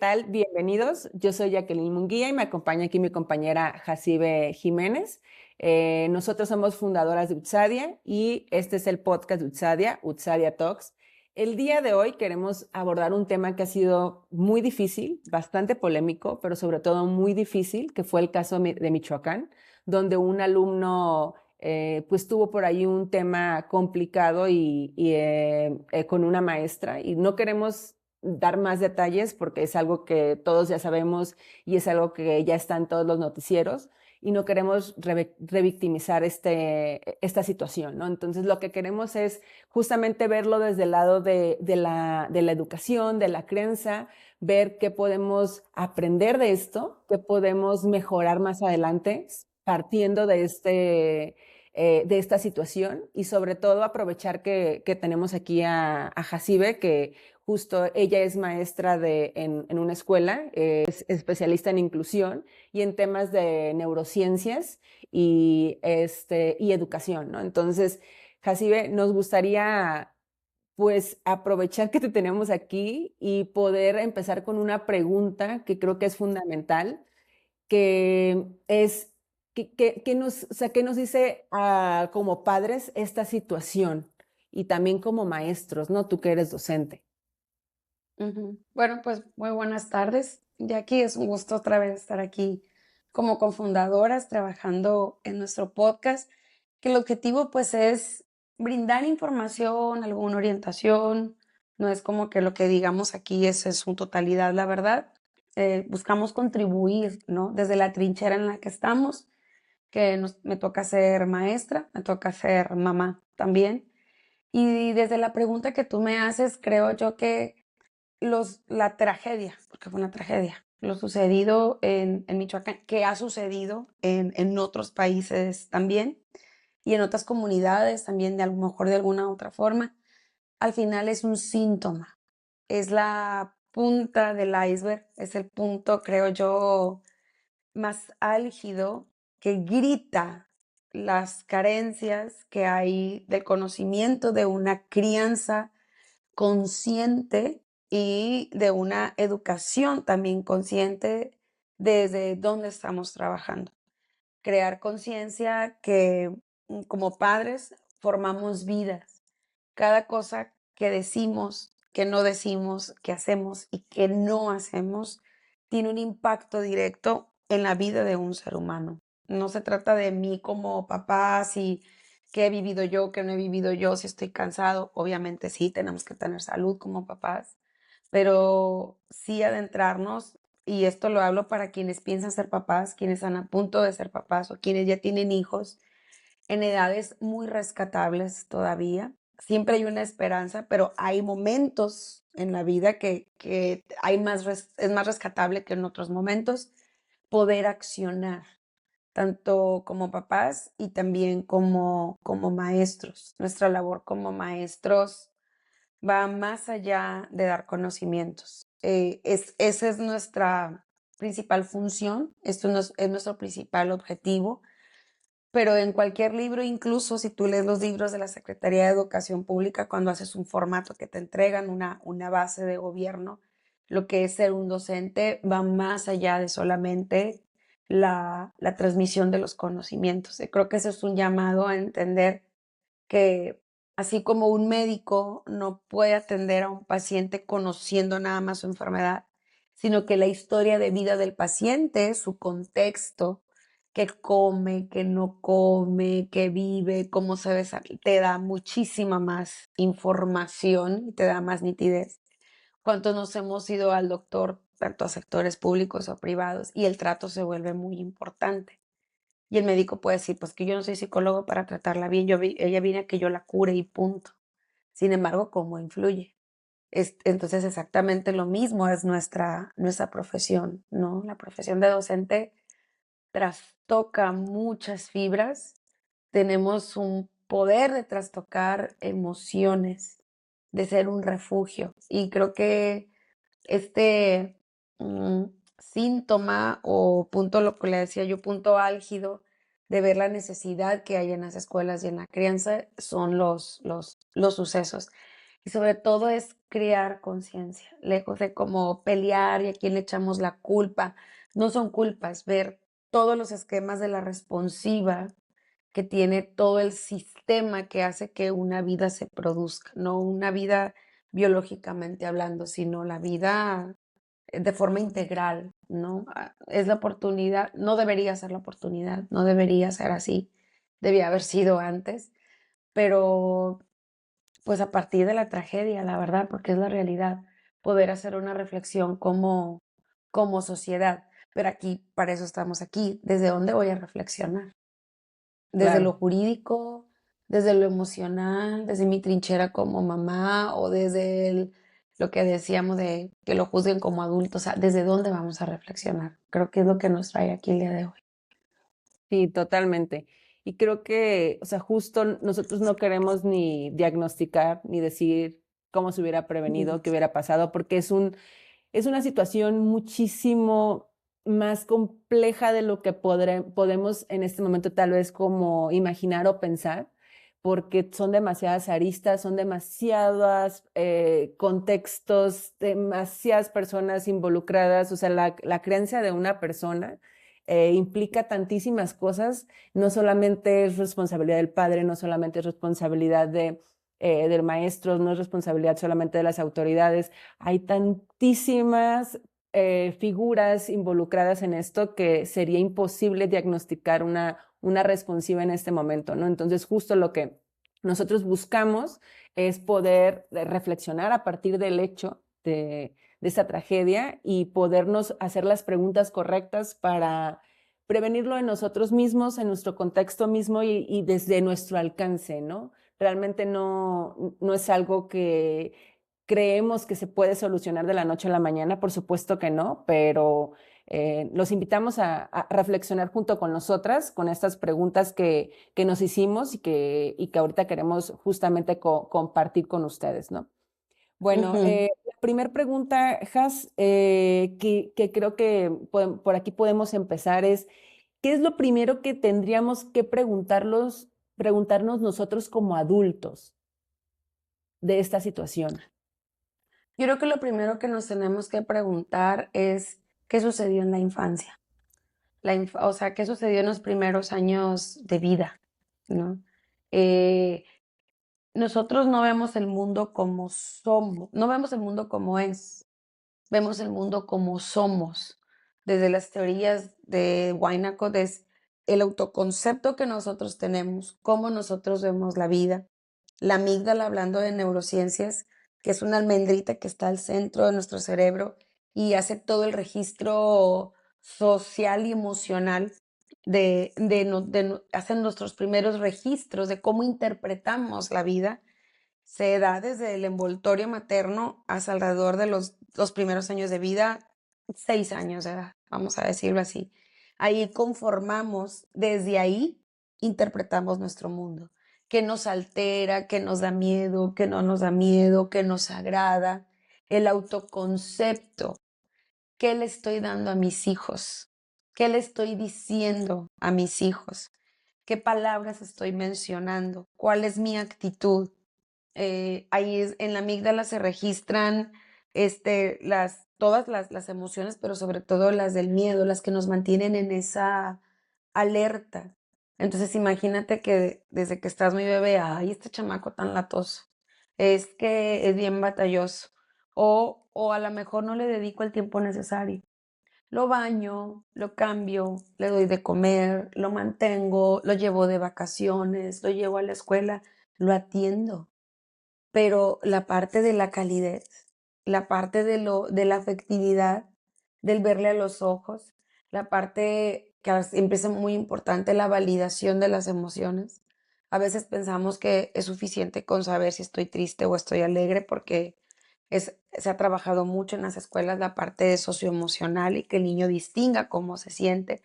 tal? Bienvenidos. Yo soy Jacqueline Munguía y me acompaña aquí mi compañera Jacibe Jiménez. Nosotros somos fundadoras de Utsadia y este es el podcast de Utsadia, Utsadia Talks. El día de hoy queremos abordar un tema que ha sido muy difícil, bastante polémico, pero sobre todo muy difícil, que fue el caso de Michoacán, donde un alumno pues tuvo por ahí un tema complicado y con una maestra y no queremos dar más detalles porque es algo que todos ya sabemos y es algo que ya está en todos los noticieros y no queremos revictimizar esta situación, ¿no? Entonces lo que queremos es justamente verlo desde el lado de la educación, de la crianza, ver qué podemos aprender de esto, qué podemos mejorar más adelante partiendo de esta situación y sobre todo aprovechar que tenemos aquí a Jacibe, que justo ella es maestra en una escuela, es especialista en inclusión y en temas de neurociencias y educación, ¿no? Entonces, Jacibe, nos gustaría pues aprovechar que te tenemos aquí y poder empezar con una pregunta que creo que es fundamental, que es, o sea, ¿qué nos dice como padres esta situación? Y también como maestros, ¿no? Tú que eres docente. Bueno, pues muy buenas tardes. Jackie, es un gusto otra vez estar aquí como cofundadoras trabajando en nuestro podcast, que el objetivo pues es brindar información, alguna orientación. No es como que lo que digamos aquí es su totalidad, la verdad. Buscamos contribuir, ¿no? Desde la trinchera en la que estamos, me toca ser maestra, me toca ser mamá también. Y desde la pregunta que tú me haces, creo yo que la tragedia, porque fue una tragedia, lo sucedido en Michoacán, que ha sucedido en otros países también y en otras comunidades también, de a lo mejor de alguna otra forma, al final es un síntoma, es la punta del iceberg, es el punto, creo yo, más álgido que grita las carencias que hay del conocimiento de una crianza consciente y de una educación también consciente desde dónde estamos trabajando. Crear conciencia que como padres formamos vidas. Cada cosa que decimos, que no decimos, que hacemos y que no hacemos, tiene un impacto directo en la vida de un ser humano. No se trata de mí como papá, si qué he vivido yo, qué no he vivido yo, si estoy cansado. Obviamente sí, tenemos que tener salud como papás, pero sí adentrarnos, y esto lo hablo para quienes piensan ser papás, quienes están a punto de ser papás o quienes ya tienen hijos en edades muy rescatables todavía. Siempre hay una esperanza, pero hay momentos en la vida que es más rescatable que en otros momentos poder accionar, tanto como papás y también como maestros. Nuestra labor como maestros va más allá de dar conocimientos. Esa es nuestra principal función, es nuestro principal objetivo, pero en cualquier libro, incluso si tú lees los libros de la Secretaría de Educación Pública, cuando haces un formato que te entregan una base de gobierno, lo que es ser un docente va más allá de solamente la transmisión de los conocimientos. Y creo que eso es un llamado a entender que así como un médico no puede atender a un paciente conociendo nada más su enfermedad, sino que la historia de vida del paciente, su contexto, que come, que no come, que vive, cómo se ve, te da muchísima más información y te da más nitidez. ¿Cuántos nos hemos ido al doctor, tanto a sectores públicos o privados, y el trato se vuelve muy importante? Y el médico puede decir, pues que yo no soy psicólogo para tratarla bien, ella viene a que yo la cure y punto. Sin embargo, ¿cómo influye? Entonces, exactamente lo mismo es nuestra profesión, ¿no? La profesión de docente trastoca muchas fibras, tenemos un poder de trastocar emociones, de ser un refugio. Y creo que este mm, síntoma o punto, lo que le decía yo, punto álgido de ver la necesidad que hay en las escuelas y en la crianza son los sucesos. Y sobre todo es crear conciencia, lejos de como pelear y a quién le echamos la culpa. No son culpas, ver todos los esquemas de la responsiva que tiene todo el sistema que hace que una vida se produzca, no una vida biológicamente hablando, sino la vida de forma integral, ¿no? Es la oportunidad, no debería ser la oportunidad, no debería ser así, debía haber sido antes, pero pues a partir de la tragedia, la verdad, porque es la realidad, poder hacer una reflexión como sociedad. Pero aquí, para eso estamos aquí. ¿Desde dónde voy a reflexionar? ¿Desde lo Claro. jurídico, desde lo emocional, desde mi trinchera como mamá o desde lo que decíamos de que lo juzguen como adultos? O sea, ¿desde dónde vamos a reflexionar? Creo que es lo que nos trae aquí el día de hoy. Sí, totalmente. Y creo que, o sea, justo nosotros no queremos ni diagnosticar ni decir cómo se hubiera Ujú. prevenido, qué hubiera pasado, porque es una situación muchísimo más compleja de lo que podemos en este momento tal vez como imaginar o pensar, porque son demasiadas aristas, son demasiados contextos, demasiadas personas involucradas, o sea, la creencia de una persona implica tantísimas cosas, no solamente es responsabilidad del padre, no solamente es responsabilidad del maestro, no es responsabilidad solamente de las autoridades, hay tantísimas figuras involucradas en esto que sería imposible diagnosticar una responsiva en este momento, ¿no? Entonces, justo lo que nosotros buscamos es poder reflexionar a partir del hecho de esta tragedia y podernos hacer las preguntas correctas para prevenirlo en nosotros mismos, en nuestro contexto mismo y desde nuestro alcance, ¿no? Realmente no es algo que creemos que se puede solucionar de la noche a la mañana, por supuesto que no, pero los invitamos a reflexionar junto con nosotras, con estas preguntas que nos hicimos y que ahorita queremos justamente compartir con ustedes, ¿no? Bueno, Ujú. la primera pregunta, Has, que creo que por aquí podemos empezar es, ¿qué es lo primero que tendríamos que preguntarnos nosotros como adultos de esta situación? Yo creo que lo primero que nos tenemos que preguntar es qué sucedió en la infancia. O sea, qué sucedió en los primeros años de vida, ¿no? Eh, Nosotros no vemos el mundo como somos, no vemos el mundo como es, vemos el mundo como somos. Desde las teorías de Winnicott es el autoconcepto que nosotros tenemos, cómo nosotros vemos la vida. La amígdala, hablando de neurociencias, que es una almendrita que está al centro de nuestro cerebro y hace todo el registro social y emocional hacen nuestros primeros registros de cómo interpretamos la vida. Se da desde el envoltorio materno hasta alrededor de los primeros años de vida, 6 años de edad, vamos a decirlo así. Ahí conformamos, desde ahí interpretamos nuestro mundo. ¿Qué nos altera? ¿Qué nos da miedo? ¿Qué no nos da miedo? ¿Qué nos agrada? El autoconcepto. ¿Qué le estoy dando a mis hijos? ¿Qué le estoy diciendo a mis hijos? ¿Qué palabras estoy mencionando? ¿Cuál es mi actitud? En la amígdala se registran todas las emociones, pero sobre todo las del miedo, las que nos mantienen en esa alerta. Entonces imagínate que desde que estás muy bebé, ay, este chamaco tan latoso, es que es bien batalloso, o a lo mejor no le dedico el tiempo necesario. Lo baño, lo cambio, le doy de comer, lo mantengo, lo llevo de vacaciones, lo llevo a la escuela, lo atiendo, pero la parte de la calidez, la parte de la afectividad, del verle a los ojos, la parte que siempre es muy importante, la validación de las emociones. A veces pensamos que es suficiente con saber si estoy triste o estoy alegre porque se ha trabajado mucho en las escuelas la parte socioemocional y que el niño distinga cómo se siente,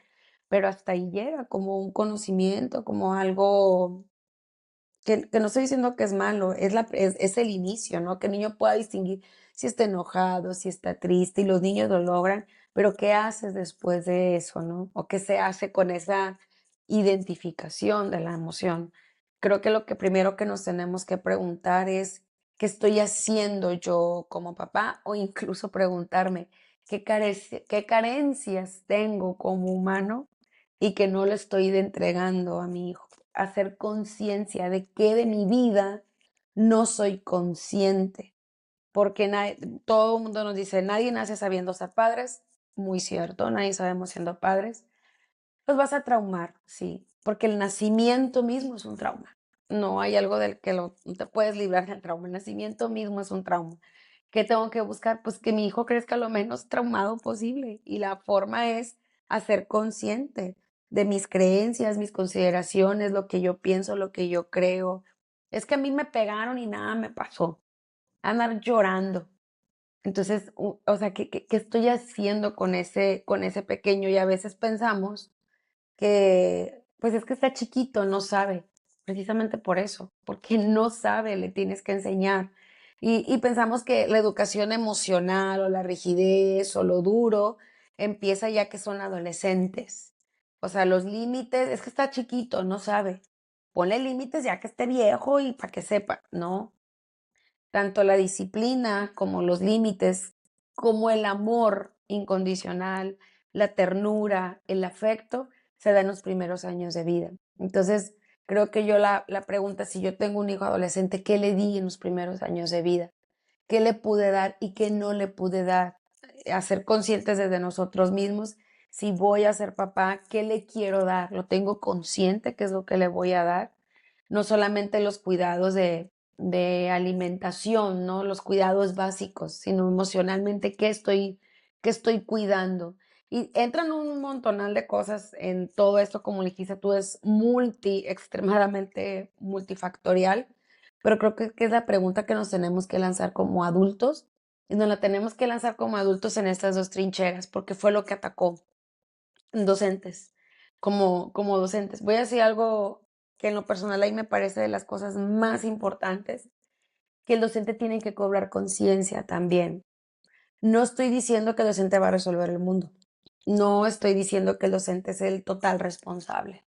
pero hasta ahí llega como un conocimiento, como algo que no estoy diciendo que es malo, es el inicio, ¿no? Que el niño pueda distinguir si está enojado, si está triste, y los niños lo logran, pero ¿qué haces después de eso, no? O qué se hace con esa identificación de la emoción. Creo que lo que primero que nos tenemos que preguntar es ¿qué estoy haciendo yo como papá? O incluso preguntarme, ¿qué carencias tengo como humano y que no le estoy entregando a mi hijo? Hacer conciencia de que de mi vida no soy consciente, porque todo el mundo nos dice, nadie nace sabiendo ser padres, muy cierto, nadie sabemos siendo padres, los vas a traumar, sí, porque el nacimiento mismo es un trauma. No hay algo del que no te puedes librar del trauma. El nacimiento mismo es un trauma. ¿Qué tengo que buscar? Pues que mi hijo crezca lo menos traumado posible. Y la forma es hacer consciente de mis creencias, mis consideraciones, lo que yo pienso, lo que yo creo. Es que a mí me pegaron y nada me pasó. Andar llorando. Entonces, o sea, ¿qué estoy haciendo con ese pequeño? Y a veces pensamos que, pues es que está chiquito, no sabe, precisamente por eso, porque no sabe, le tienes que enseñar. Y pensamos que la educación emocional o la rigidez o lo duro empieza ya que son adolescentes. O sea, los límites, es que está chiquito, no sabe. Ponle límites ya que esté viejo y para que sepa, no. Tanto la disciplina como los límites, como el amor incondicional, la ternura, el afecto, se da en los primeros años de vida. Entonces, creo que yo la pregunta, si yo tengo un hijo adolescente, ¿qué le di en los primeros años de vida? ¿Qué le pude dar y qué no le pude dar? Hacer conscientes desde nosotros mismos, si voy a ser papá, ¿qué le quiero dar? ¿Lo tengo consciente qué es lo que le voy a dar? No solamente los cuidados de alimentación, ¿no? Los cuidados básicos, sino emocionalmente qué estoy cuidando. Y entran un montonal de cosas en todo esto, como dijiste tú, es extremadamente multifactorial, pero creo que es la pregunta que nos tenemos que lanzar como adultos, y nos la tenemos que lanzar como adultos en estas dos trincheras, porque fue lo que atacó docentes, como docentes. Voy a decir algo que en lo personal ahí me parece de las cosas más importantes, que el docente tiene que cobrar conciencia también. No estoy diciendo que el docente va a resolver el mundo. No estoy diciendo que el docente es el total responsable.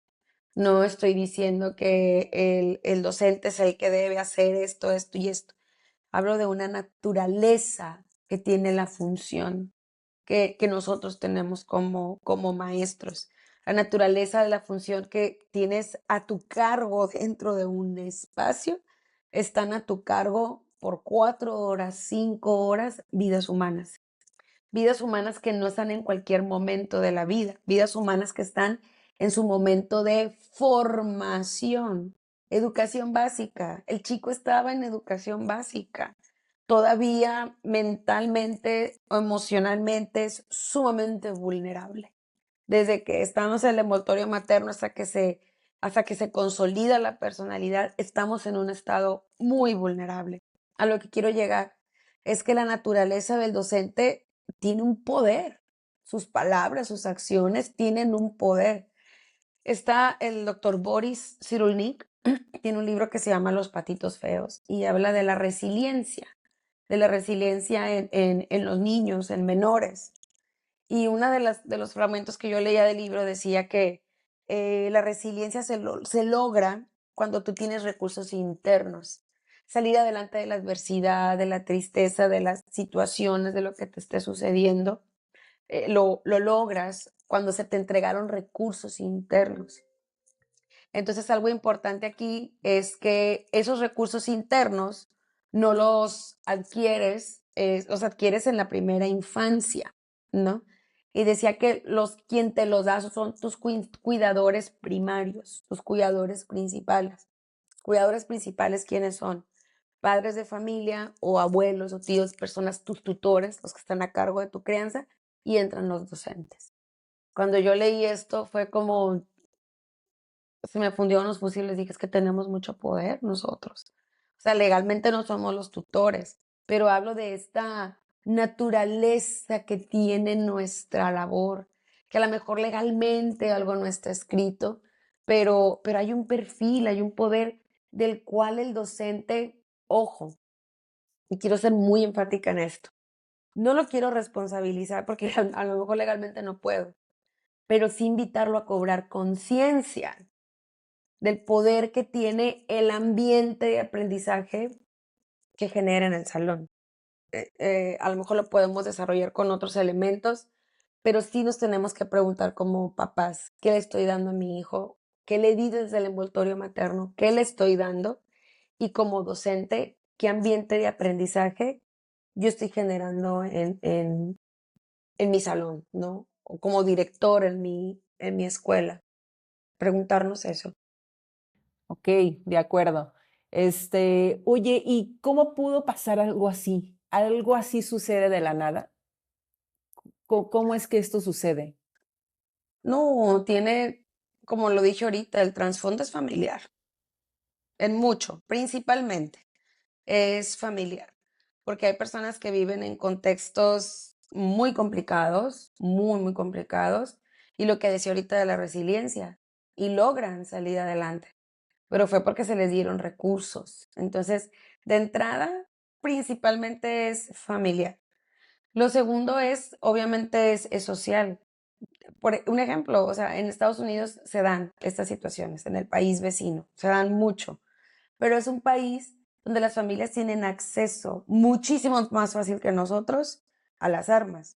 No estoy diciendo que el docente es el que debe hacer esto, esto y esto. Hablo de una naturaleza que tiene la función que nosotros tenemos como maestros. La naturaleza de la función que tienes a tu cargo dentro de un espacio, están a tu cargo por 4 horas, 5 horas, vidas humanas que no están en cualquier momento de la vida, vidas humanas que están en su momento de formación, educación básica. El chico estaba en educación básica. Todavía mentalmente o emocionalmente es sumamente vulnerable. Desde que estamos en el envoltorio materno hasta que se consolida la personalidad, estamos en un estado muy vulnerable. A lo que quiero llegar es que la naturaleza del docente tiene un poder. Sus palabras, sus acciones tienen un poder. Está el doctor Boris Cyrulnik, tiene un libro que se llama Los patitos feos y habla de la resiliencia en los niños, en menores. Y uno de los fragmentos que yo leía del libro decía que la resiliencia se logra cuando tú tienes recursos internos. Salir adelante de la adversidad, de la tristeza, de las situaciones, de lo que te esté sucediendo, lo logras cuando se te entregaron recursos internos. Entonces, algo importante aquí es que esos recursos internos no los adquieres en la primera infancia, ¿no? Y decía que quien te los da son tus cuidadores primarios, tus cuidadores principales. Cuidadores principales, ¿quiénes son? Padres de familia o abuelos o tíos, personas, tus tutores, los que están a cargo de tu crianza, y entran los docentes. Cuando yo leí esto fue como, se me fundieron los fusibles, dije, es que tenemos mucho poder nosotros. O sea, legalmente no somos los tutores, pero hablo de esta naturaleza que tiene nuestra labor, que a lo mejor legalmente algo no está escrito, pero hay un perfil, hay un poder del cual el docente, ojo, y quiero ser muy enfática en esto, no lo quiero responsabilizar porque a lo mejor legalmente no puedo, pero sí invitarlo a cobrar conciencia del poder que tiene el ambiente de aprendizaje que genera en el salón. A lo mejor lo podemos desarrollar con otros elementos, pero sí nos tenemos que preguntar como papás, ¿qué le estoy dando a mi hijo? ¿Qué le di desde el envoltorio materno? ¿Qué le estoy dando? Y como docente, ¿qué ambiente de aprendizaje yo estoy generando en mi salón, ¿no? O como director en mi escuela. Preguntarnos eso. Ok, de acuerdo. Oye, ¿y cómo pudo pasar algo así? ¿Algo así sucede de la nada? ¿Cómo es que esto sucede? No, tiene, como lo dije ahorita, el trasfondo es familiar, en mucho, principalmente es familiar, porque hay personas que viven en contextos muy complicados, muy, muy complicados, y lo que decía ahorita de la resiliencia, y logran salir adelante, pero fue porque se les dieron recursos. Entonces, de entrada, principalmente es familiar. Lo segundo es, obviamente, es social. Un ejemplo, o sea, en Estados Unidos se dan estas situaciones, en el país vecino, se dan mucho, pero es un país donde las familias tienen acceso muchísimo más fácil que nosotros a las armas.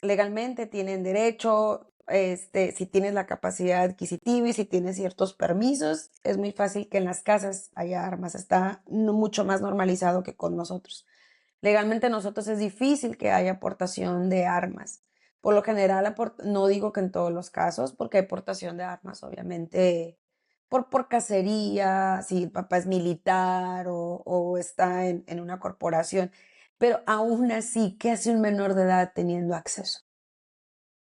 Legalmente tienen derecho, si tienes la capacidad adquisitiva y si tienes ciertos permisos, es muy fácil que en las casas haya armas. Está mucho más normalizado que con nosotros. Legalmente nosotros es difícil que haya aportación de armas. Por lo general, no digo que en todos los casos, porque hay aportación de armas, obviamente, por cacería, si el papá es militar o está en una corporación. Pero aún así, ¿qué hace un menor de edad teniendo acceso?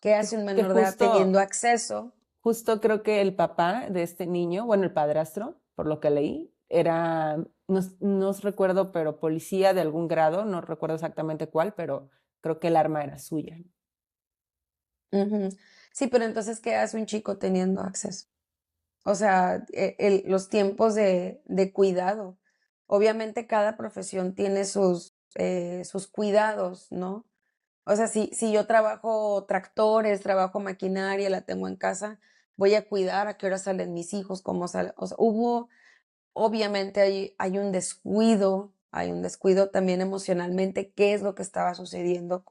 ¿Qué Que, hace un que menor de edad teniendo justo, acceso? justo creo que el papá de este niño, bueno, el padrastro, por lo que leí, era, no recuerdo, pero policía de algún grado, no recuerdo exactamente cuál, pero creo que el arma era suya. Ujú. Sí, pero entonces, ¿qué hace un chico teniendo acceso? O sea, los tiempos de cuidado. Obviamente cada profesión tiene sus cuidados, ¿no? O sea, si yo trabajo tractores, trabajo maquinaria, la tengo en casa, voy a cuidar a qué hora salen mis hijos, cómo salen. O sea, obviamente hay un descuido también emocionalmente, qué es lo que estaba sucediendo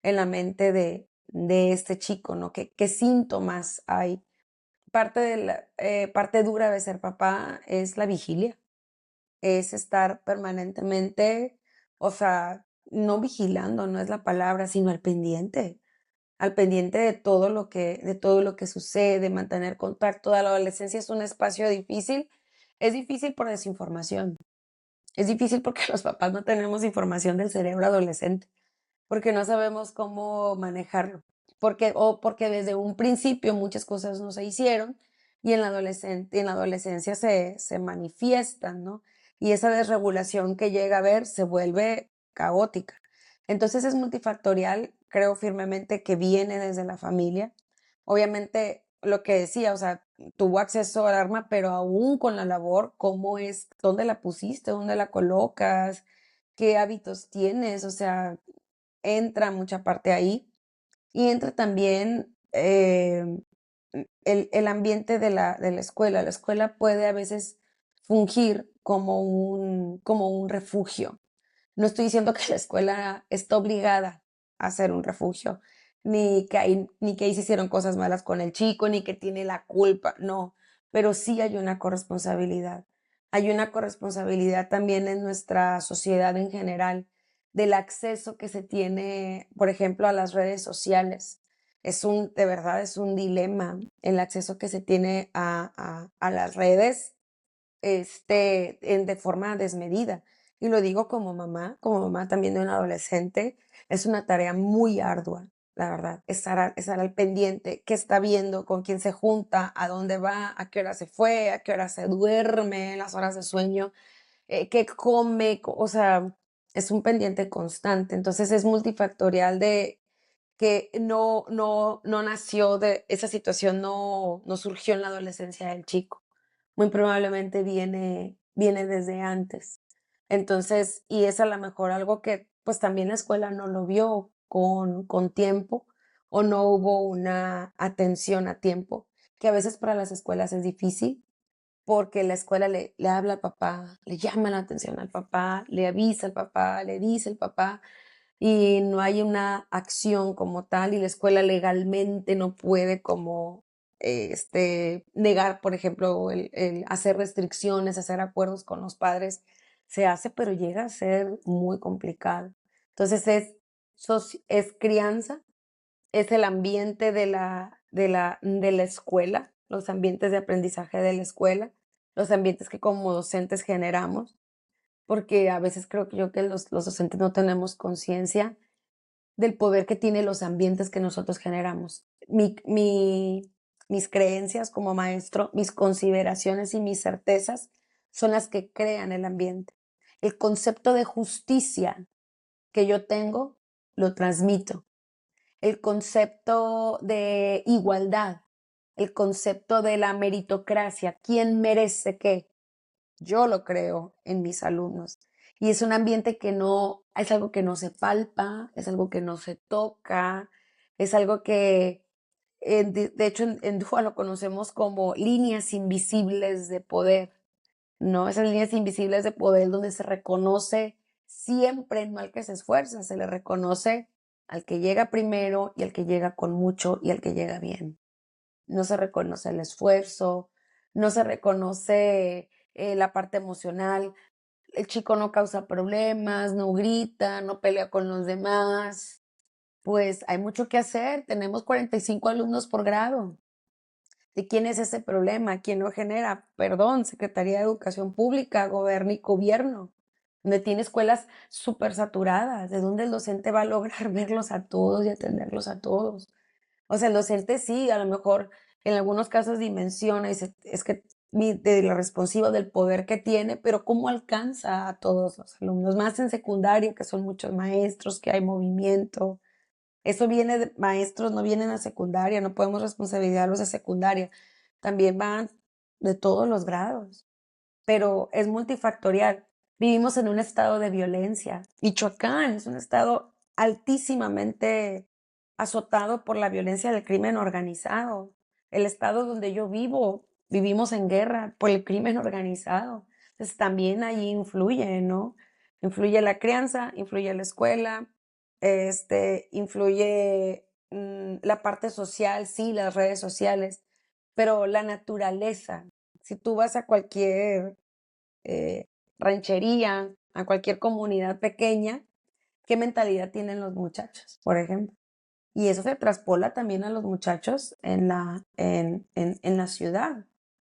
en la mente de este chico, ¿no? ¿Qué síntomas hay? Parte dura de ser papá es la vigilia, es estar permanentemente, o sea, no vigilando, no es la palabra, sino al pendiente de todo lo que sucede, mantener contacto. La adolescencia es un espacio difícil, es difícil por desinformación, es difícil porque los papás no tenemos información del cerebro adolescente porque no sabemos cómo manejarlo, porque desde un principio muchas cosas no se hicieron y en la adolescencia se manifiestan, ¿no? Y esa desregulación que llega a ver se vuelve caótica. Entonces es multifactorial, creo firmemente que viene desde la familia. Obviamente, lo que decía, o sea, tuvo acceso al arma, pero aún con la labor, ¿cómo es? ¿Dónde la pusiste? ¿Dónde la colocas? ¿Qué hábitos tienes? O sea, entra mucha parte ahí y entra también el ambiente de la escuela. La escuela puede a veces fungir como un refugio. No estoy diciendo que la escuela está obligada a ser un refugio, ni que ahí se hicieron cosas malas con el chico, ni que tiene la culpa, no, pero sí hay una corresponsabilidad. Hay una corresponsabilidad también en nuestra sociedad en general del acceso que se tiene, por ejemplo, a las redes sociales. De verdad, es un dilema el acceso que se tiene a las redes de forma desmedida. Y lo digo como mamá también de un adolescente, es una tarea muy ardua, la verdad, estar al pendiente, qué está viendo, con quién se junta, a dónde va, a qué hora se fue, a qué hora se duerme, las horas de sueño, qué come, o sea, es un pendiente constante. Entonces es multifactorial de que no nació de esa situación, no surgió en la adolescencia del chico. Muy probablemente viene desde antes. Entonces, y es a lo mejor algo que, pues, también la escuela no lo vio con tiempo, o no hubo una atención a tiempo, que a veces para las escuelas es difícil, porque la escuela le habla al papá, le llama la atención al papá, le avisa al papá, le dice el papá, y no hay una acción como tal, y la escuela legalmente no puede como negar, por ejemplo, el hacer restricciones, hacer acuerdos con los padres, se hace, pero llega a ser muy complicado. Entonces es crianza, es el ambiente de la escuela, los ambientes de aprendizaje de la escuela, los ambientes que como docentes generamos, porque a veces creo que yo que los docentes no tenemos conciencia del poder que tienen los ambientes que nosotros generamos. Mis creencias como maestro, mis consideraciones y mis certezas son las que crean el ambiente. El concepto de justicia que yo tengo, lo transmito. El concepto de igualdad, el concepto de la meritocracia, ¿quién merece qué? Yo lo creo en mis alumnos. Y es un ambiente que no, es algo que no se palpa, es algo que no se toca, es algo que, de hecho, en DUA lo conocemos como líneas invisibles de poder, ¿no? Esas líneas invisibles de poder donde se reconoce siempre, no al que se esfuerza, se le reconoce al que llega primero y al que llega con mucho y al que llega bien. No se reconoce el esfuerzo, no se reconoce la parte emocional. El chico no causa problemas, no grita, no pelea con los demás. Pues hay mucho que hacer. Tenemos 45 alumnos por grado. ¿De quién es ese problema? ¿Quién lo genera? Perdón, Secretaría de Educación Pública, gobierno, donde tiene escuelas súper saturadas, de donde el docente va a lograr verlos a todos y atenderlos a todos. O sea, el docente sí, a lo mejor en algunos casos dimensiona y dice, es que de lo responsivo del poder que tiene, pero ¿cómo alcanza a todos los alumnos? Más en secundaria, que son muchos maestros, que hay movimiento. Eso viene de maestros, no vienen a secundaria, no podemos responsabilizarlos de secundaria. También van de todos los grados, pero es multifactorial. Vivimos en un estado de violencia. Michoacán es un estado altísimamente azotado por la violencia del crimen organizado. El estado donde yo vivo, vivimos en guerra por el crimen organizado. Entonces también ahí influye, ¿no? Influye la crianza, influye la escuela, influye la parte social, sí, las redes sociales, pero la naturaleza. Si tú vas a cualquier eh, ranchería, a cualquier comunidad pequeña, ¿qué mentalidad tienen los muchachos, por ejemplo? Y eso se traspola también a los muchachos en la ciudad,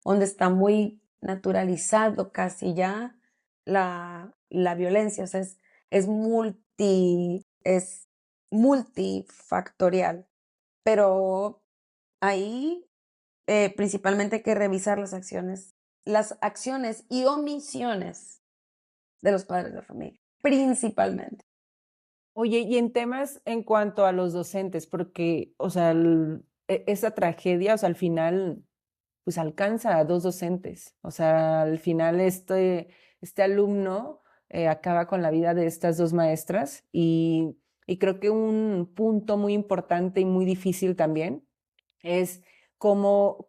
donde está muy naturalizado casi ya la violencia. O sea, es multifactorial, pero ahí principalmente hay que revisar las acciones y omisiones de los padres de familia, principalmente. Oye, y en temas en cuanto a los docentes, porque, o sea, esa tragedia, o sea, al final, pues alcanza a dos docentes. O sea, al final este alumno acaba con la vida de estas dos maestras y creo que un punto muy importante y muy difícil también es cómo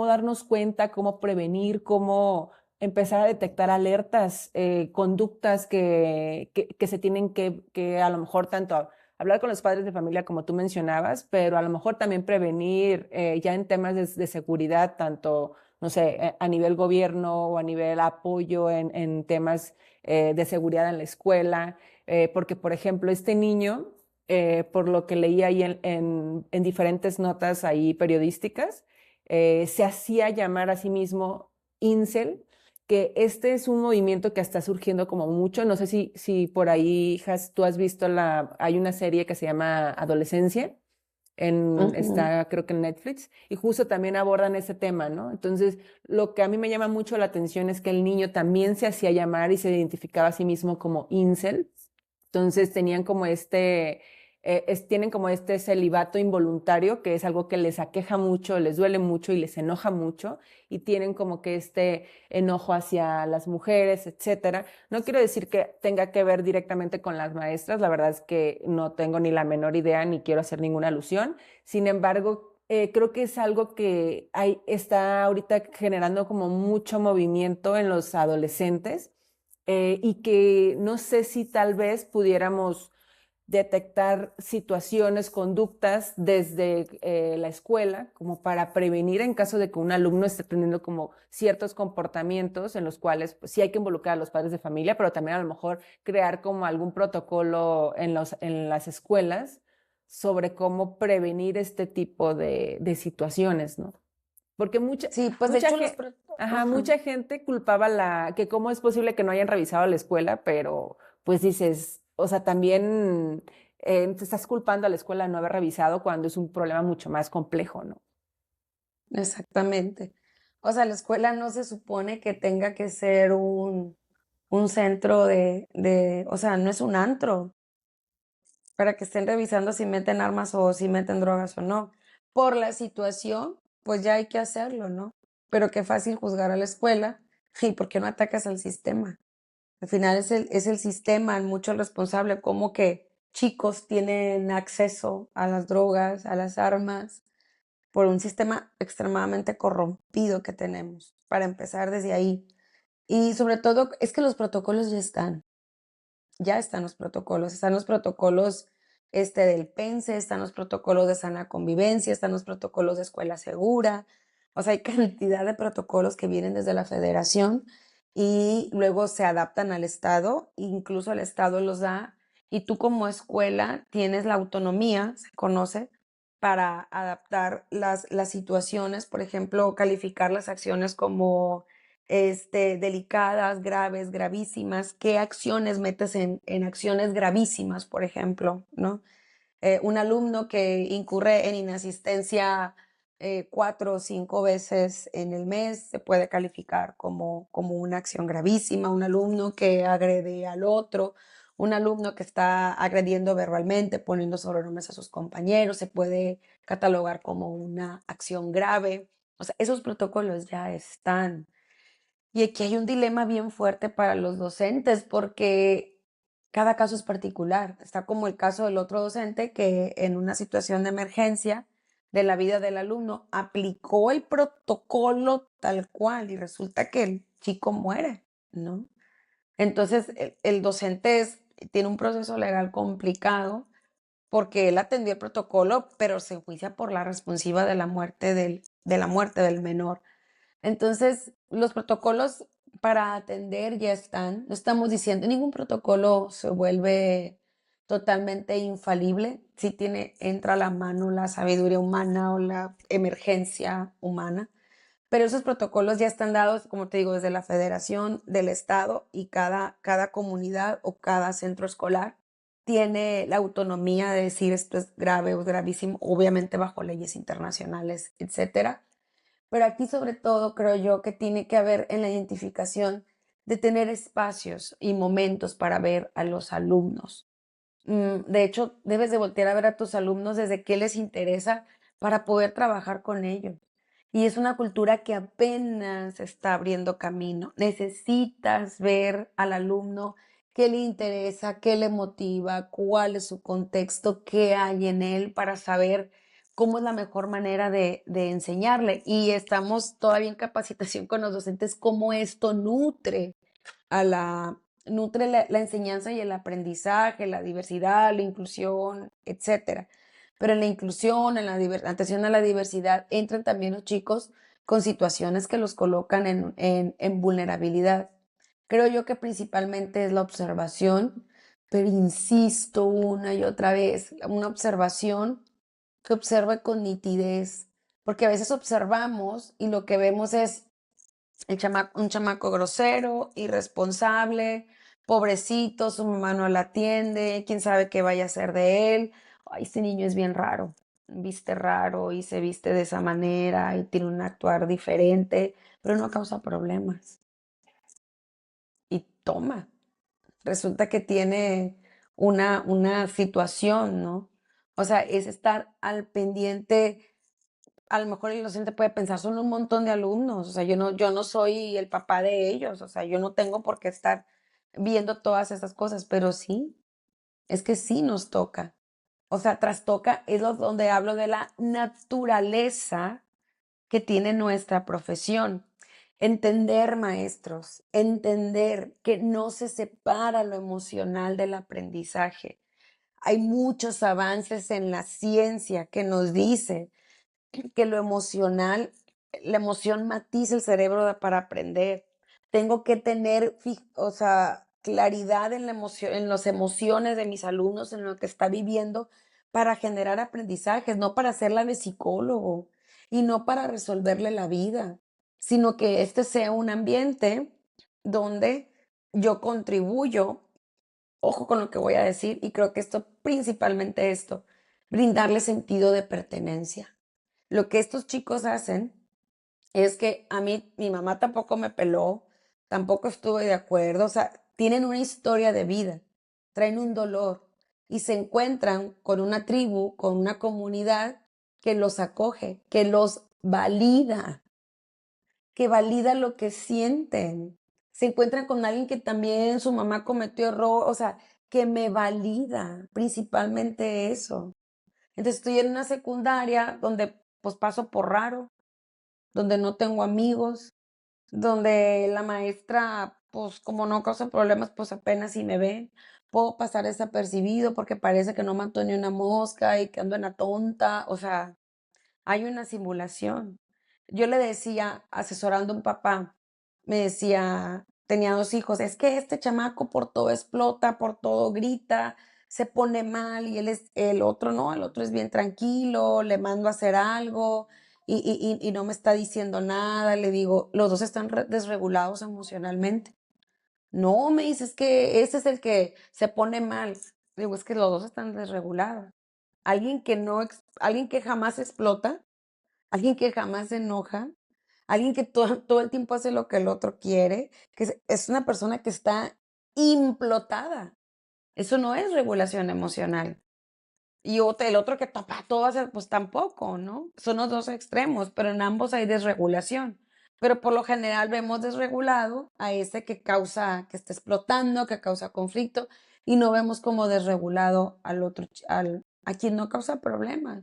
darnos cuenta, cómo prevenir, cómo empezar a detectar alertas, conductas que se tienen que a lo mejor tanto hablar con los padres de familia como tú mencionabas, pero a lo mejor también prevenir ya en temas de seguridad, tanto, no sé, a nivel gobierno o a nivel apoyo en temas de seguridad en la escuela, porque por ejemplo este niño por lo que leí ahí en diferentes notas ahí periodísticas, se hacía llamar a sí mismo incel, que este es un movimiento que está surgiendo como mucho. No sé si por ahí, tú has visto hay una serie que se llama Adolescencia, Ujú. está creo que en Netflix, y justo también abordan ese tema, ¿no? Entonces, lo que a mí me llama mucho la atención es que el niño también se hacía llamar y se identificaba a sí mismo como incel. Entonces tenían como tienen como este celibato involuntario, que es algo que les aqueja mucho, les duele mucho y les enoja mucho, y tienen como que este enojo hacia las mujeres, etcétera. No quiero decir que tenga que ver directamente con las maestras, la verdad es que no tengo ni la menor idea ni quiero hacer ninguna alusión. Sin embargo, creo que es algo que está ahorita generando como mucho movimiento en los adolescentes, y que no sé si tal vez pudiéramos detectar situaciones, conductas desde la escuela, como para prevenir en caso de que un alumno esté teniendo como ciertos comportamientos en los cuales pues, sí hay que involucrar a los padres de familia, pero también a lo mejor crear como algún protocolo en las escuelas sobre cómo prevenir este tipo de situaciones, ¿no? Porque Sí, pues de mucha, hecho ajá. mucha gente culpaba que cómo es posible que no hayan revisado la escuela, pero pues dices, o sea, también te estás culpando a la escuela de no haber revisado cuando es un problema mucho más complejo, ¿no? Exactamente. O sea, la escuela no se supone que tenga que ser un centro o sea, no es un antro para que estén revisando si meten armas o si meten drogas o no. Por la situación, pues ya hay que hacerlo, ¿no? Pero qué fácil juzgar a la escuela y por qué no atacas al sistema. Al final es el sistema el mucho el responsable, como que chicos tienen acceso a las drogas, a las armas, por un sistema extremadamente corrompido que tenemos, para empezar desde ahí. Y sobre todo, es que los protocolos ya están los protocolos del PENSE, están los protocolos de sana convivencia, están los protocolos de escuela segura, o sea, hay cantidad de protocolos que vienen desde la federación y luego se adaptan al estado, incluso el estado los da y tú como escuela tienes la autonomía, se conoce, para adaptar las situaciones, por ejemplo, calificar las acciones como delicadas, graves, gravísimas, qué acciones metes en acciones gravísimas, por ejemplo, ¿no? Un alumno que incurre en inasistencia 4 o 5 veces en el mes se puede calificar como una acción gravísima, un alumno que agrede al otro, un alumno que está agrediendo verbalmente, poniendo sobrenombres a sus compañeros, se puede catalogar como una acción grave. O sea, esos protocolos ya están. Y aquí hay un dilema bien fuerte para los docentes porque cada caso es particular. Está como el caso del otro docente que en una situación de emergencia de la vida del alumno aplicó el protocolo tal cual y resulta que el chico muere, ¿no? Entonces el docente tiene un proceso legal complicado porque él atendió el protocolo, pero se enjuicia por la responsiva de la muerte de la muerte del menor. Entonces, los protocolos para atender ya están. No estamos diciendo, ningún protocolo se vuelve totalmente infalible. Si entra a la mano la sabiduría humana o la emergencia humana. Pero esos protocolos ya están dados, como te digo, desde la federación, del estado y cada comunidad o cada centro escolar tiene la autonomía de decir esto es grave o es gravísimo, obviamente bajo leyes internacionales, etcétera, pero aquí sobre todo creo yo que tiene que haber en la identificación de tener espacios y momentos para ver a los alumnos. De hecho, debes de voltear a ver a tus alumnos desde qué les interesa para poder trabajar con ellos. Y es una cultura que apenas está abriendo camino. Necesitas ver al alumno qué le interesa, qué le motiva, cuál es su contexto, qué hay en él para saber cómo es la mejor manera de enseñarle. Y estamos todavía en capacitación con los docentes, cómo esto a la, nutre la enseñanza y el aprendizaje, la diversidad, la inclusión, etcétera. Pero en la inclusión, en la atención a la diversidad, entran también los chicos con situaciones que los colocan en vulnerabilidad. Creo yo que principalmente es la observación, pero insisto una y otra vez, una observación que observe con nitidez, porque a veces observamos y lo que vemos es un chamaco grosero, irresponsable, pobrecito, su mamá no la atiende, quién sabe qué vaya a ser de él. Ay, este niño es bien raro, viste raro y se viste de esa manera y tiene un actuar diferente, pero no causa problemas. Y toma, resulta que tiene una situación, ¿no? O sea, es estar al pendiente. A lo mejor el docente puede pensar, son un montón de alumnos, o sea, yo no soy el papá de ellos, o sea, yo no tengo por qué estar viendo todas esas cosas, pero sí, es que sí nos toca. O sea, trastoca es donde hablo de la naturaleza que tiene nuestra profesión. Entender, maestros, entender que no se separa lo emocional del aprendizaje. Hay muchos avances en la ciencia que nos dice que lo emocional, la emoción matiza el cerebro para aprender. Tengo que tener, o sea, claridad en la emoción, en las emociones de mis alumnos, en lo que está viviendo, para generar aprendizajes, no para hacerla de psicólogo y no para resolverle la vida, sino que este sea un ambiente donde yo contribuyo, ojo con lo que voy a decir, y creo que esto, principalmente esto, brindarle sentido de pertenencia. Lo que estos chicos hacen es que a mí, mi mamá tampoco me peló, tampoco estuve de acuerdo, o sea, tienen una historia de vida, traen un dolor y se encuentran con una tribu, con una comunidad que los acoge, que los valida, que valida lo que sienten. Se encuentran con alguien que también su mamá cometió error, o sea, que me valida, principalmente eso. Entonces estoy en una secundaria donde pues paso por raro, donde no tengo amigos, donde la maestra pues como no causa problemas pues apenas si me ven. Puedo pasar desapercibido porque parece que no mató ni una mosca y que ando en la tonta, o sea, hay una simulación. Yo le decía, asesorando a un papá, me decía, tenía 2 hijos, es que este chamaco por todo explota, por todo grita, se pone mal y él es el otro no, el otro es bien tranquilo, le mando a hacer algo y no me está diciendo nada. Le digo, los dos están desregulados emocionalmente. No, me dice, es que ese es el que se pone mal. Digo, es que los dos están desregulados. Alguien que no, alguien que jamás explota, alguien que jamás se enoja, alguien que todo el tiempo hace lo que el otro quiere, que es una persona que está implotada. Eso no es regulación emocional. Y el otro que tapa todo, pues tampoco, ¿no? Son los dos extremos, pero en ambos hay desregulación. Pero por lo general vemos desregulado a ese que causa, que está explotando, que causa conflicto, y no vemos como desregulado al otro, a quien no causa problemas.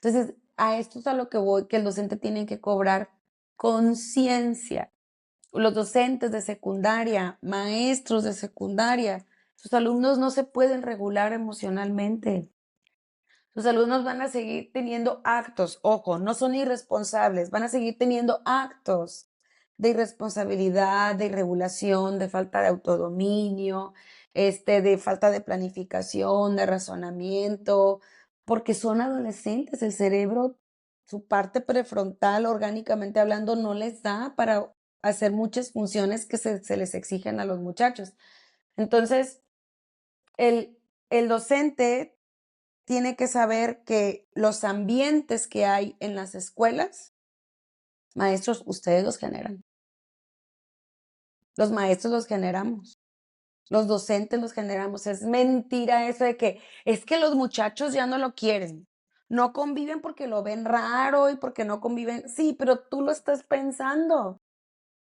Entonces, a esto es a lo que voy, que el docente tiene que cobrar conciencia. Los docentes de secundaria, maestros de secundaria, sus alumnos no se pueden regular emocionalmente. Sus alumnos van a seguir teniendo actos, ojo, no son irresponsables, van a seguir teniendo actos de irresponsabilidad, de irregulación, de falta de autodominio, de falta de planificación, de razonamiento, porque son adolescentes, el cerebro, su parte prefrontal, orgánicamente hablando, no les da para hacer muchas funciones que se les exigen a los muchachos. Entonces, el docente tiene que saber que los ambientes que hay en las escuelas, maestros, ustedes los generan. Los maestros los generamos. Los docentes los generamos. Es mentira eso de que es que los muchachos ya no lo quieren. No conviven porque lo ven raro y porque no conviven. Sí, pero tú lo estás pensando.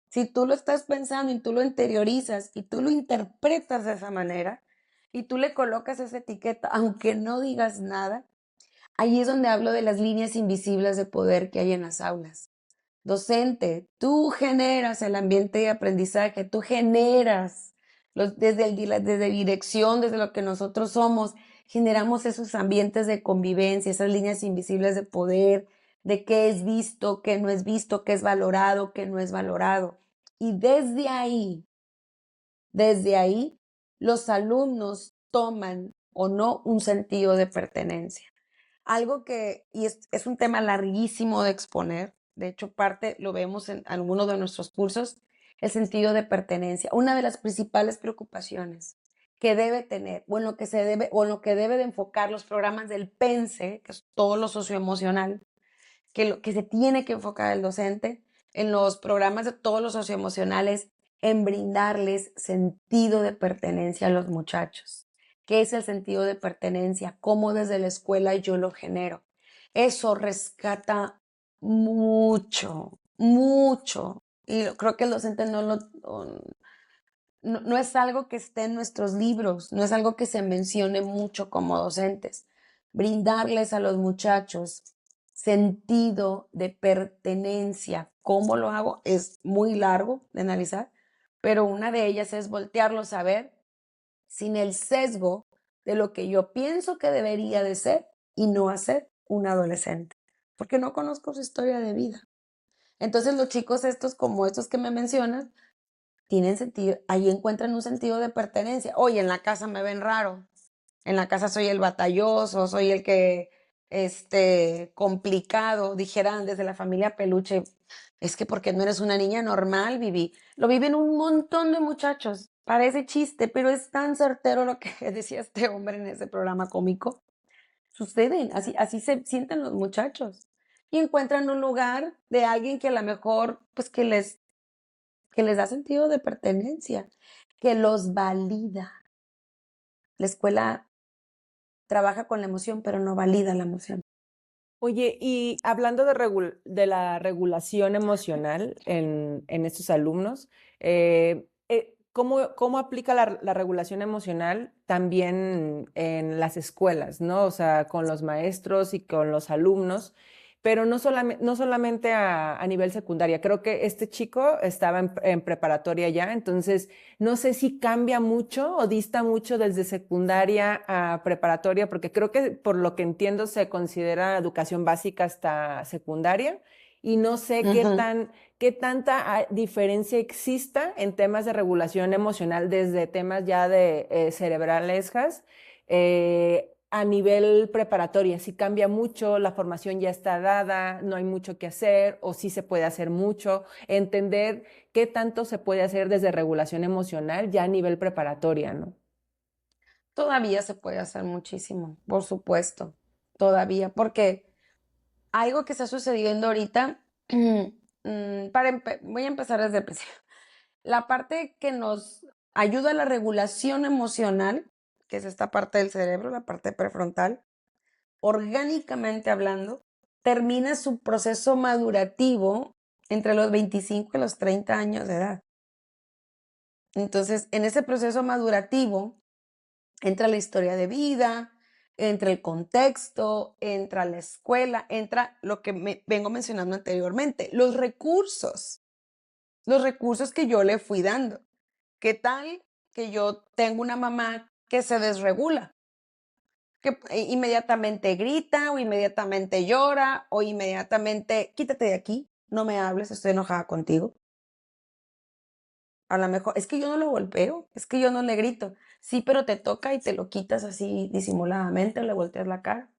Si tú lo estás pensando y tú lo interiorizas y tú lo interpretas de esa manera y tú le colocas esa etiqueta, aunque no digas nada, ahí es donde hablo de las líneas invisibles de poder que hay en las aulas. Docente, tú generas el ambiente de aprendizaje, tú generas desde dirección, desde lo que nosotros somos, generamos esos ambientes de convivencia, esas líneas invisibles de poder, de qué es visto, qué no es visto, qué es valorado, qué no es valorado. Y desde ahí, los alumnos toman o no un sentido de pertenencia. Algo que, y es un tema larguísimo de exponer, de hecho parte lo vemos en algunos de nuestros cursos, el sentido de pertenencia. Una de las principales preocupaciones que debe tener, o en lo que se debe, o en lo que debe de enfocar los programas del PENSE, que es todo lo socioemocional, que lo que se tiene que enfocar el docente en los programas de todos los socioemocionales, en brindarles sentido de pertenencia a los muchachos. ¿Qué es el sentido de pertenencia? ¿Cómo desde la escuela yo lo genero? Eso rescata mucho, mucho. Y creo que el docente no es algo que esté en nuestros libros, no es algo que se mencione mucho como docentes. brindarles a los muchachos sentido de pertenencia. ¿Cómo lo hago? Es muy largo de analizar, pero una de ellas es voltearlos a ver sin el sesgo de lo que yo pienso que debería de ser y no hacer un adolescente, porque no conozco su historia de vida. Entonces los chicos estos, como estos que me mencionas, tienen sentido, ahí encuentran un sentido de pertenencia. Oye, en la casa me ven raro, en la casa soy el batalloso, soy el que, complicado, dijeran desde la familia peluche, es que porque no eres una niña normal, Vivi. Lo viven un montón de muchachos. Parece chiste, pero es tan certero lo que decía este hombre en ese programa cómico. Suceden, así se sienten los muchachos. Y encuentran un lugar de alguien que a lo mejor, pues que les da sentido de pertenencia, que los valida. La escuela trabaja con la emoción, pero no valida la emoción. Oye, y hablando de la regulación emocional en estos alumnos, ¿cómo aplica la regulación emocional también en las escuelas, ¿no? O sea, con los maestros y con los alumnos, pero no solamente a nivel secundaria. Creo que este chico estaba en preparatoria ya, entonces no sé si cambia mucho o dista mucho desde secundaria a preparatoria, porque creo que por lo que entiendo se considera educación básica hasta secundaria y no sé Ujú. qué tanta diferencia exista en temas de regulación emocional desde temas ya de cerebrales, a nivel preparatoria. Si cambia mucho, la formación ya está dada, no hay mucho que hacer o sí se puede hacer mucho. Entender qué tanto se puede hacer desde regulación emocional ya a nivel preparatoria, ¿no? Todavía se puede hacer muchísimo, por supuesto, todavía, porque algo que está sucediendo ahorita, voy a empezar desde el principio. La parte que nos ayuda a la regulación emocional, que es esta parte del cerebro, la parte prefrontal, orgánicamente hablando, termina su proceso madurativo entre los 25 y los 30 años de edad. Entonces, en ese proceso madurativo entra la historia de vida, entra el contexto, entra la escuela, entra lo que vengo mencionando anteriormente, los recursos que yo le fui dando. ¿Qué tal que yo tengo una mamá que se desregula? Que inmediatamente grita o inmediatamente llora o inmediatamente quítate de aquí, no me hables, estoy enojada contigo. A lo mejor, es que yo no lo golpeo, es que yo no le grito. Sí, pero te toca y te lo quitas así disimuladamente, o le volteas la cara,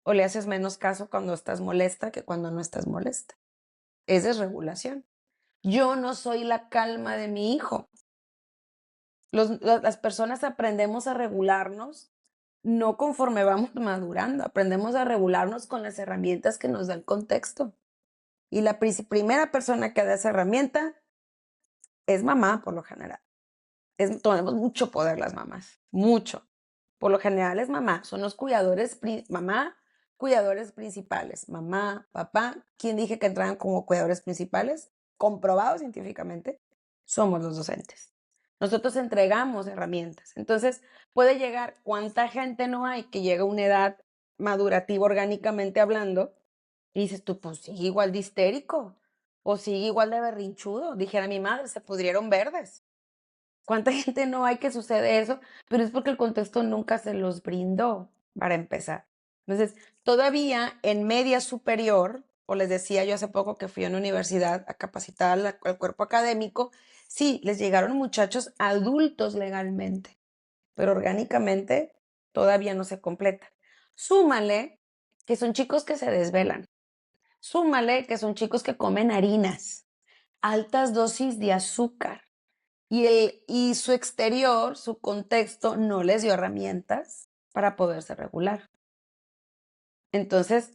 o le haces menos caso cuando estás molesta que cuando no estás molesta. Es desregulación. Yo no soy la calma de mi hijo. Las personas aprendemos a regularnos no conforme vamos madurando, aprendemos a regularnos con las herramientas que nos da el contexto. Y la primera persona que da esa herramienta es mamá, por lo general. Tenemos mucho poder las mamás, mucho. Por lo general es mamá, son los cuidadores, mamá, cuidadores principales, mamá, papá. ¿Quién dije que entraban como cuidadores principales? Comprobado científicamente, somos los docentes. Nosotros entregamos herramientas. Entonces, puede llegar, ¿cuánta gente no hay que llega a una edad madurativa orgánicamente hablando? Y dices tú, pues sigue igual de histérico, o sigue igual de berrinchudo. Dijera mi madre, se pudrieron verdes. ¿Cuánta gente no hay que sucede eso? Pero es porque el contexto nunca se los brindó, para empezar. Entonces, todavía en media superior, o les decía yo hace poco que fui a una universidad a capacitar al cuerpo académico, sí, les llegaron muchachos adultos legalmente, pero orgánicamente todavía no se completa. Súmale que son chicos que se desvelan. Súmale que son chicos que comen harinas, altas dosis de azúcar y su exterior, su contexto, no les dio herramientas para poderse regular. Entonces,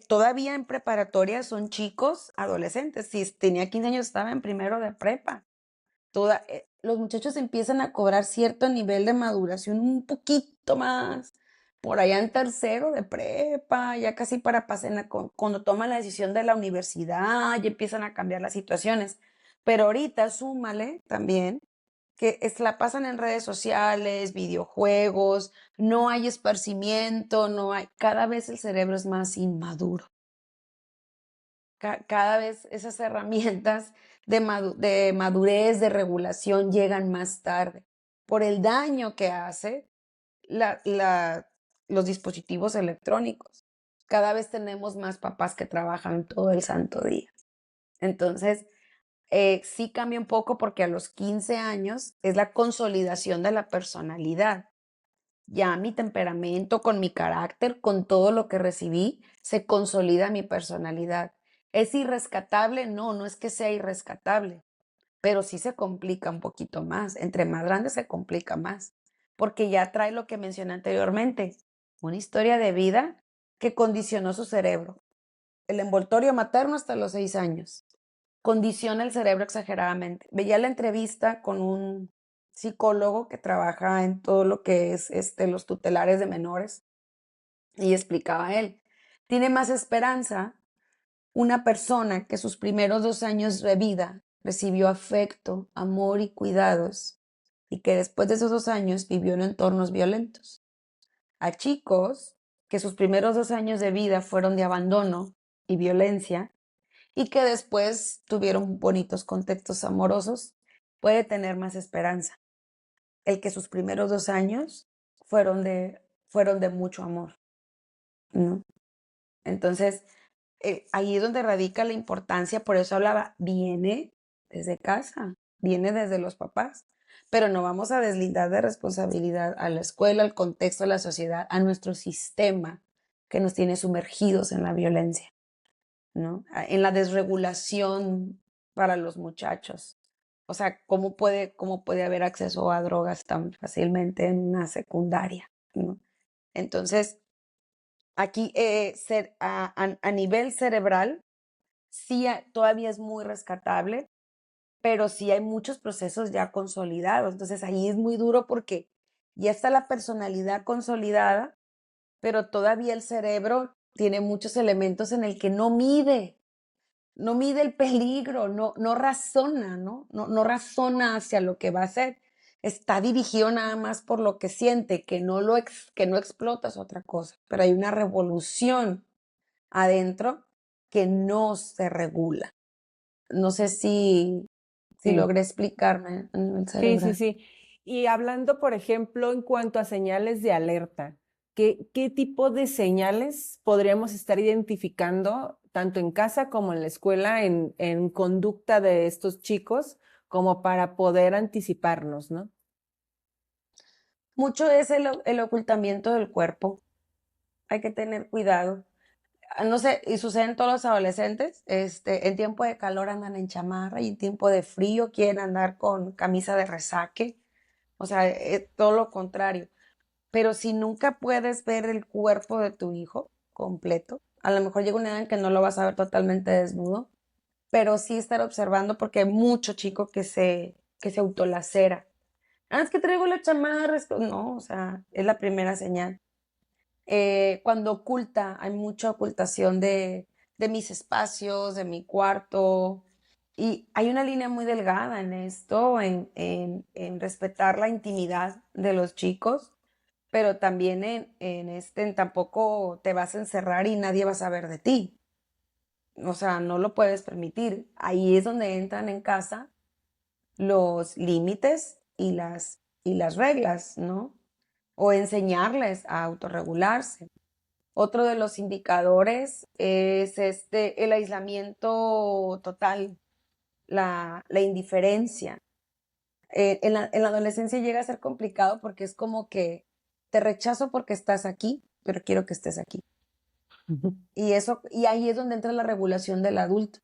todavía en preparatoria son chicos adolescentes. Si tenía 15 años, estaba en primero de prepa. Los muchachos empiezan a cobrar cierto nivel de maduración un poquito más. Por allá en tercero de prepa, ya casi para pasar, cuando toman la decisión de la universidad, ya empiezan a cambiar las situaciones. Pero ahorita súmale también que se la pasan en redes sociales, videojuegos, no hay esparcimiento, no hay, cada vez el cerebro es más inmaduro. Cada vez esas herramientas de madurez, de regulación llegan más tarde por el daño que hace la, la, los dispositivos electrónicos. Cada vez tenemos más papás que trabajan todo el santo día. Entonces, sí cambia un poco porque a los 15 años es la consolidación de la personalidad. Ya mi temperamento, con mi carácter, con todo lo que recibí, se consolida mi personalidad. ¿Es irrescatable? No, no es que sea irrescatable, pero sí se complica un poquito más. Entre más grande se complica más, porque ya trae lo que mencioné anteriormente, una historia de vida que condicionó su cerebro. El envoltorio materno hasta los 6 años condiciona el cerebro exageradamente. Veía la entrevista con un psicólogo que trabaja en todo lo que es los tutelares de menores y explicaba él, tiene más esperanza una persona que sus primeros 2 años de vida recibió afecto, amor y cuidados y que después de esos 2 años vivió en entornos violentos. A chicos que sus primeros 2 años de vida fueron de abandono y violencia y que después tuvieron bonitos contextos amorosos, puede tener más esperanza. El que sus primeros 2 años fueron de mucho amor, ¿no? Entonces, ahí es donde radica la importancia, por eso hablaba, viene desde casa, viene desde los papás, pero no vamos a deslindar de responsabilidad a la escuela, al contexto, a la sociedad, a nuestro sistema que nos tiene sumergidos en la violencia, ¿no? En la desregulación para los muchachos. O sea, cómo puede haber acceso a drogas tan fácilmente en una secundaria, ¿no? Entonces, aquí a nivel cerebral, sí todavía es muy rescatable, pero sí hay muchos procesos ya consolidados. Entonces, ahí es muy duro porque ya está la personalidad consolidada, pero todavía el cerebro tiene muchos elementos en el que no mide el peligro, no razona, ¿no? No razona hacia lo que va a hacer. Está dirigido nada más por lo que siente, que no explota es otra cosa, pero hay una revolución adentro que no se regula. No sé si Sí. logré explicarme a nivel Sí, sí, cerebral. sí. Y hablando, por ejemplo, en cuanto a señales de alerta, ¿qué tipo de señales podríamos estar identificando tanto en casa como en la escuela en conducta de estos chicos como para poder anticiparnos, ¿no? Mucho es el ocultamiento del cuerpo. Hay que tener cuidado. No sé, y sucede en todos los adolescentes, en tiempo de calor andan en chamarra y en tiempo de frío quieren andar con camisa de resaque, o sea, todo lo contrario. Pero si nunca puedes ver el cuerpo de tu hijo completo, a lo mejor llega una edad en que no lo vas a ver totalmente desnudo, pero sí estar observando porque hay mucho chico que se autolacera. Ah, es que traigo la chamarra, no, o sea, es la primera señal. Cuando oculta, hay mucha ocultación de mis espacios, de mi cuarto. Y hay una línea muy delgada en esto, en respetar la intimidad de los chicos, pero también en tampoco te vas a encerrar y nadie va a saber de ti. O sea, no lo puedes permitir. Ahí es donde entran en casa los límites y las reglas, ¿no? O enseñarles a autorregularse. Otro de los indicadores es el aislamiento total, la indiferencia. En la adolescencia llega a ser complicado porque es como que te rechazo porque estás aquí, pero quiero que estés aquí. Ujú. Y ahí es donde entra la regulación del adulto.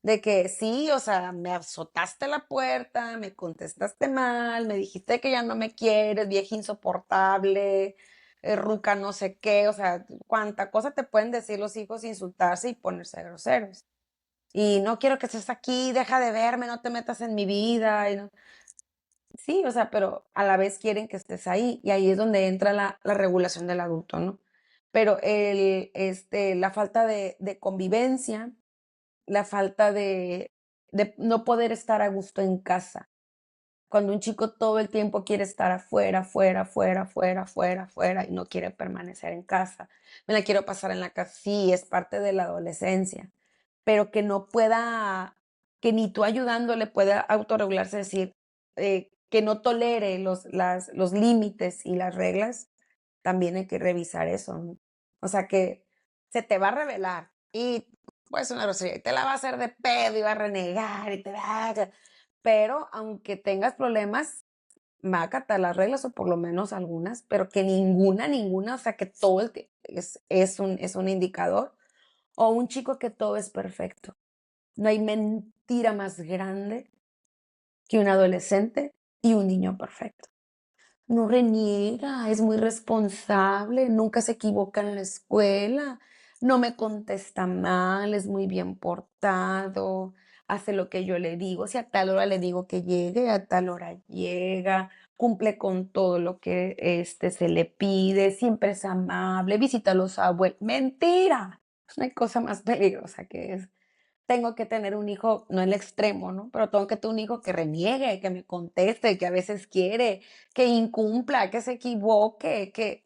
De que sí, o sea, me azotaste la puerta, me contestaste mal, me dijiste que ya no me quieres, vieja insoportable, ruca no sé qué, o sea, cuánta cosa te pueden decir los hijos, insultarse y ponerse groseros. Y no quiero que estés aquí, deja de verme, no te metas en mi vida. Sí, o sea, pero a la vez quieren que estés ahí y ahí es donde entra la regulación del adulto, ¿no? Pero la falta de convivencia, la falta de no poder estar a gusto en casa. Cuando un chico todo el tiempo quiere estar afuera, afuera, afuera, afuera, afuera, afuera y no quiere permanecer en casa. Me la quiero pasar en la casa. Sí, es parte de la adolescencia, pero que no pueda, que ni tú ayudándole pueda autorregularse, decir, que no tolere los límites y las reglas, también hay que revisar eso, ¿no? O sea, que se te va a revelar y pues una grosería, y te la va a hacer de pedo y va a renegar y te va a... Pero aunque tengas problemas, va a acatar las reglas o por lo menos algunas, pero que ninguna, o sea, que todo es un indicador. O un chico que todo es perfecto. No hay mentira más grande que un adolescente y un niño perfecto. No reniega, es muy responsable, nunca se equivoca en la escuela, no me contesta mal, es muy bien portado, hace lo que yo le digo. Si a tal hora le digo que llegue, a tal hora llega, cumple con todo lo que se le pide, siempre es amable, visita a los abuelos. Mentira, no hay cosa más peligrosa que es. Tengo que tener un hijo, no en el extremo, ¿no? Pero tengo que tener un hijo que reniegue, que me conteste, que a veces quiere, que incumpla, que se equivoque, que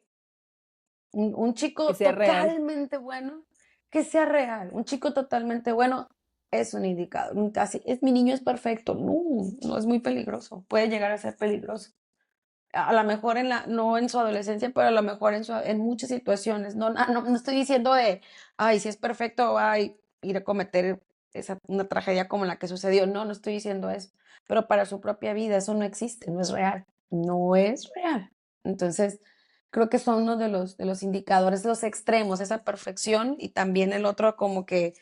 un Que chico sea real. totalmente bueno, que sea real. Un chico totalmente bueno es un indicador. Casi, es mi niño es perfecto. No, no es muy peligroso. Puede llegar a ser peligroso. A lo mejor no en su adolescencia, pero a lo mejor en muchas situaciones. No, no estoy diciendo de, ay, si es perfecto, ay, ir a cometer una tragedia como la que sucedió. No, no estoy diciendo eso. Pero para su propia vida eso no existe, no es real. No es real. Entonces, creo que son uno de los indicadores, los extremos, esa perfección y también el otro como que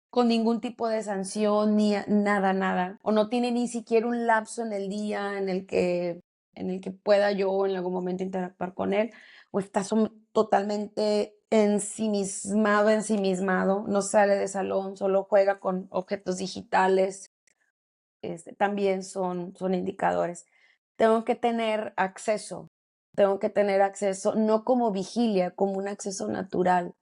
con ningún tipo de sanción, ni nada, nada. O no tiene ni siquiera un lapso en el día en el que pueda yo en algún momento interactuar con él, o está totalmente ensimismado, ensimismado, no sale de salón, solo juega con objetos digitales, también son indicadores. Tengo que tener acceso, tengo que tener acceso, no como vigilia, como un acceso natural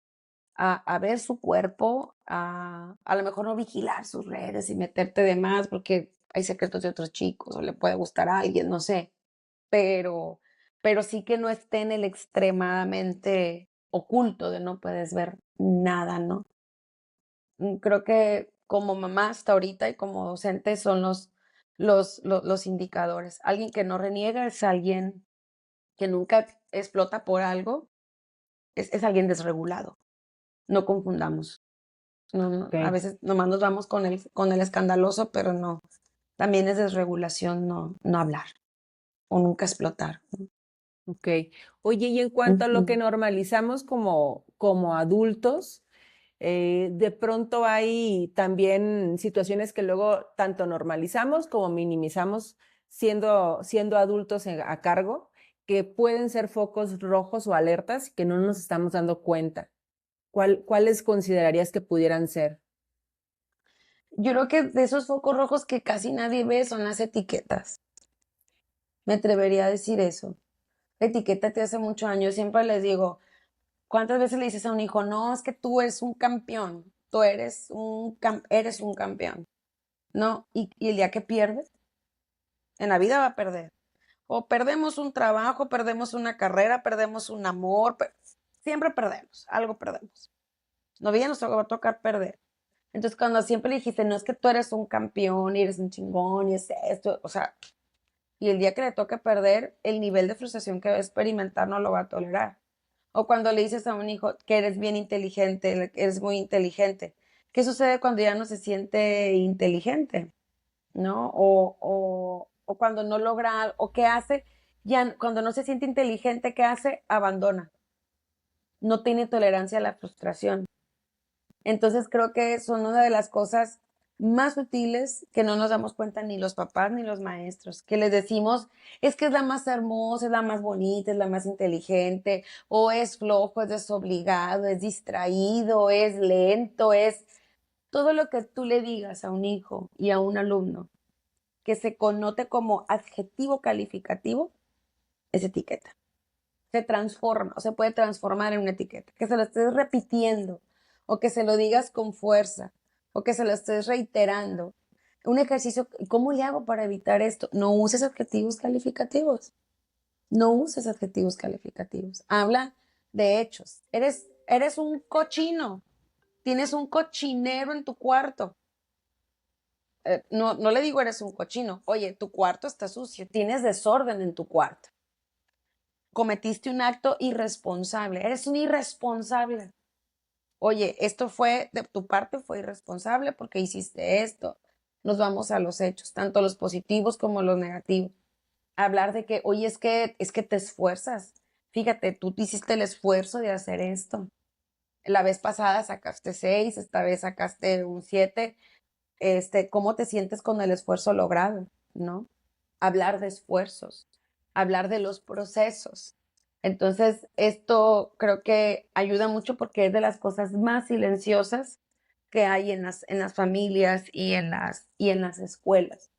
a ver su cuerpo, a lo mejor no vigilar sus redes y meterte de más porque hay secretos de otros chicos o le puede gustar a alguien, no sé, pero, pero sí que no esté en el extremadamente oculto de no puedes ver nada, ¿no? Creo que como mamá hasta ahorita y como docente son los indicadores. Alguien que no reniega es alguien que nunca explota por algo, es alguien desregulado. No confundamos. No, no, a Ok, veces nomás nos vamos con el escandaloso, pero no. También es desregulación no hablar o nunca explotar. ok. Oye, y en cuanto a lo que Ujú. normalizamos como adultos, de pronto hay también situaciones que luego tanto normalizamos como minimizamos siendo adultos a cargo, que pueden ser focos rojos o alertas que no nos estamos dando cuenta. ¿Cuáles considerarías que pudieran ser? Yo creo que de esos focos rojos que casi nadie ve son las etiquetas. Me atrevería a decir eso. Etiquétate hace muchos años. Siempre les digo, ¿cuántas veces le dices a un hijo, no, es que tú eres un campeón, tú eres un campeón, ¿no? Y el día que pierdes, en la vida va a perder. O perdemos un trabajo, perdemos una carrera, perdemos un amor, siempre perdemos, algo perdemos. No bien nos va a tocar perder. Entonces, cuando siempre le dijiste, no es que tú eres un campeón y eres un chingón y es esto, o sea, y el día que le toque perder, el nivel de frustración que va a experimentar no lo va a tolerar. O cuando le dices a un hijo que eres bien inteligente, eres muy inteligente. ¿Qué sucede cuando ya no se siente inteligente? ¿No? O cuando no logra, o qué hace, ya cuando no se siente inteligente, ¿qué hace? Abandona. No tiene tolerancia a la frustración. Entonces creo que son una de las cosas más sutiles que no nos damos cuenta ni los papás ni los maestros, que les decimos, es que es la más hermosa, es la más bonita, es la más inteligente, o es flojo, es desobligado, es distraído, es lento, es todo lo que tú le digas a un hijo y a un alumno que se connote como adjetivo calificativo, es etiqueta. Se transforma o se puede transformar en una etiqueta. Que se lo estés repitiendo o que se lo digas con fuerza o que se lo estés reiterando. Un ejercicio, ¿cómo le hago para evitar esto? No uses adjetivos calificativos. No uses adjetivos calificativos. Habla de hechos. Eres un cochino. Tienes un cochinero en tu cuarto. No le digo eres un cochino. Oye, tu cuarto está sucio. Tienes desorden en tu cuarto. Cometiste un acto irresponsable. Eres un irresponsable. Oye, esto fue de tu parte, fue irresponsable porque hiciste esto. Nos vamos a los hechos, tanto los positivos como los negativos. Hablar de que, oye, es que te esfuerzas. Fíjate, tú hiciste el esfuerzo de hacer esto. La vez pasada sacaste 6, esta vez sacaste un 7. ¿Cómo te sientes con el esfuerzo logrado? ¿No? Hablar de esfuerzos, hablar de los procesos. Entonces, esto creo que ayuda mucho porque es de las cosas más silenciosas que hay en las familias y en las escuelas.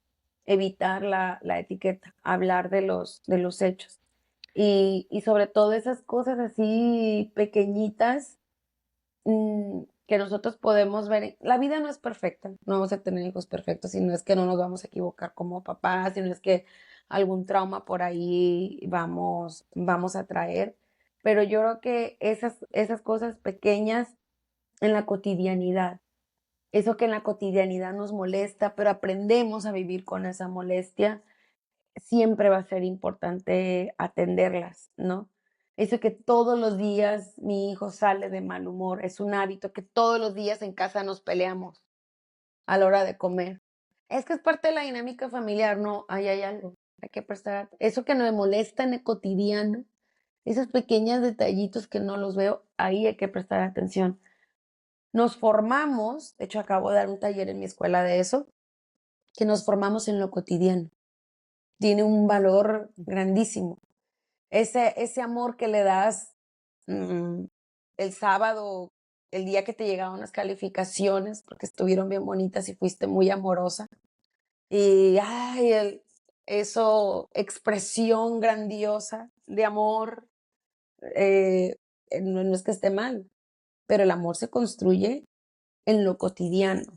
Evitar la etiqueta, hablar de los hechos. Y sobre todo esas cosas así pequeñitas que nosotros podemos ver. La vida no es perfecta, no vamos a tener hijos perfectos, si no es que no nos vamos a equivocar como papás, si no es que algún trauma por ahí vamos a traer. Pero yo creo que esas cosas pequeñas en la cotidianidad, eso que en la cotidianidad nos molesta, pero aprendemos a vivir con esa molestia, siempre va a ser importante atenderlas, ¿no? Eso que todos los días mi hijo sale de mal humor, es un hábito que todos los días en casa nos peleamos a la hora de comer. Es que es parte de la dinámica familiar, no, ahí hay algo, hay que prestar, eso que nos molesta en el cotidiano, esos pequeños detallitos que no los veo, ahí hay que prestar atención. Nos formamos, de hecho acabo de dar un taller en mi escuela de eso, que nos formamos en lo cotidiano. Tiene un valor grandísimo. Ese amor que le das mm, el sábado, el día que te llegaron las calificaciones, porque estuvieron bien bonitas y fuiste muy amorosa. Y ay, eso, expresión grandiosa de amor, eh, no es que esté mal, pero el amor se construye en lo cotidiano.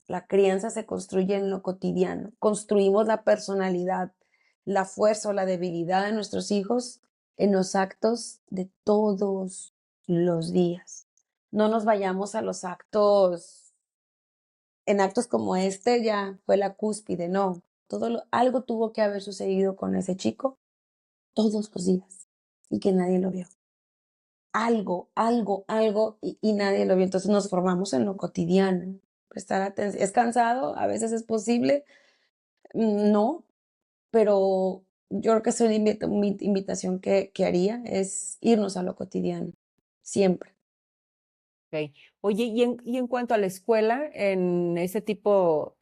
La crianza se construye en lo cotidiano. Construimos la personalidad, la fuerza o la debilidad de nuestros hijos en los actos de todos los días. No nos vayamos a los actos, en actos como este ya fue la cúspide, no. Algo tuvo que haber sucedido con ese chico todos los días y que nadie lo vio. Algo, y nadie lo vio. Entonces nos formamos en lo cotidiano. Prestar atención. ¿Es cansado? A veces es posible. No, pero yo creo que es una invitación que haría es irnos a lo cotidiano, siempre. Ok. Oye, y en cuanto a la escuela, en ese tipo,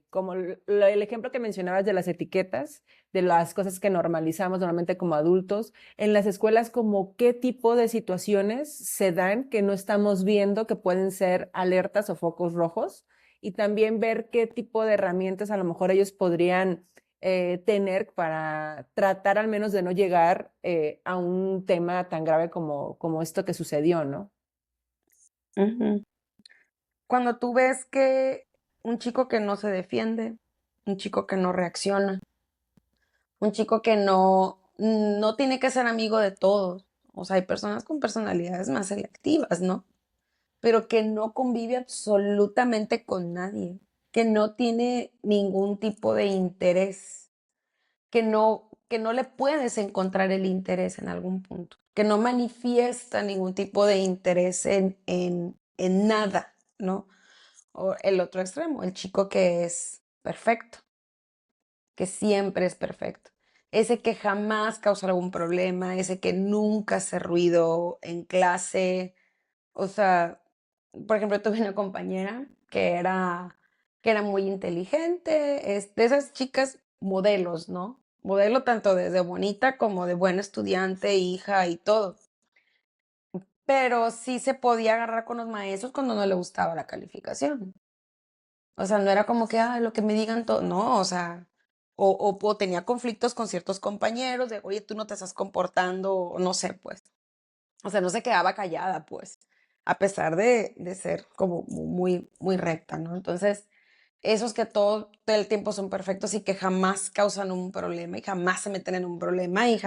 como el ejemplo que mencionabas de las etiquetas, de las cosas que normalizamos normalmente como adultos, en las escuelas, ¿como qué tipo de situaciones se dan que no estamos viendo que pueden ser alertas o focos rojos? Y también ver qué tipo de herramientas a lo mejor ellos podrían tener para tratar al menos de no llegar a un tema tan grave como esto que sucedió, ¿no? Ujú. Cuando tú ves que un chico que no se defiende, un chico que no reacciona, un chico que no tiene que ser amigo de todos. O sea, hay personas con personalidades más selectivas, ¿no? Pero que no convive absolutamente con nadie, que no tiene ningún tipo de interés, que no le puedes encontrar el interés en algún punto, que no manifiesta ningún tipo de interés en nada, ¿no? O el otro extremo, el chico que es perfecto, que siempre es perfecto. Ese que jamás causa algún problema, ese que nunca hace ruido en clase. O sea, por ejemplo, tuve una compañera que era muy inteligente, de esas chicas modelos, ¿no? Modelo tanto de bonita como de buena estudiante, hija y todo. Pero sí se podía agarrar con los maestros cuando no le gustaba la calificación. O sea, no era como que, lo que me digan todo, no, o sea, o tenía conflictos con ciertos compañeros de, oye, tú no te estás comportando, o no sé, pues. O sea, no se quedaba callada, pues, a pesar de ser como muy, muy recta, ¿no? Entonces, esos que todo el tiempo son perfectos y que jamás causan un problema y jamás se meten en un problema y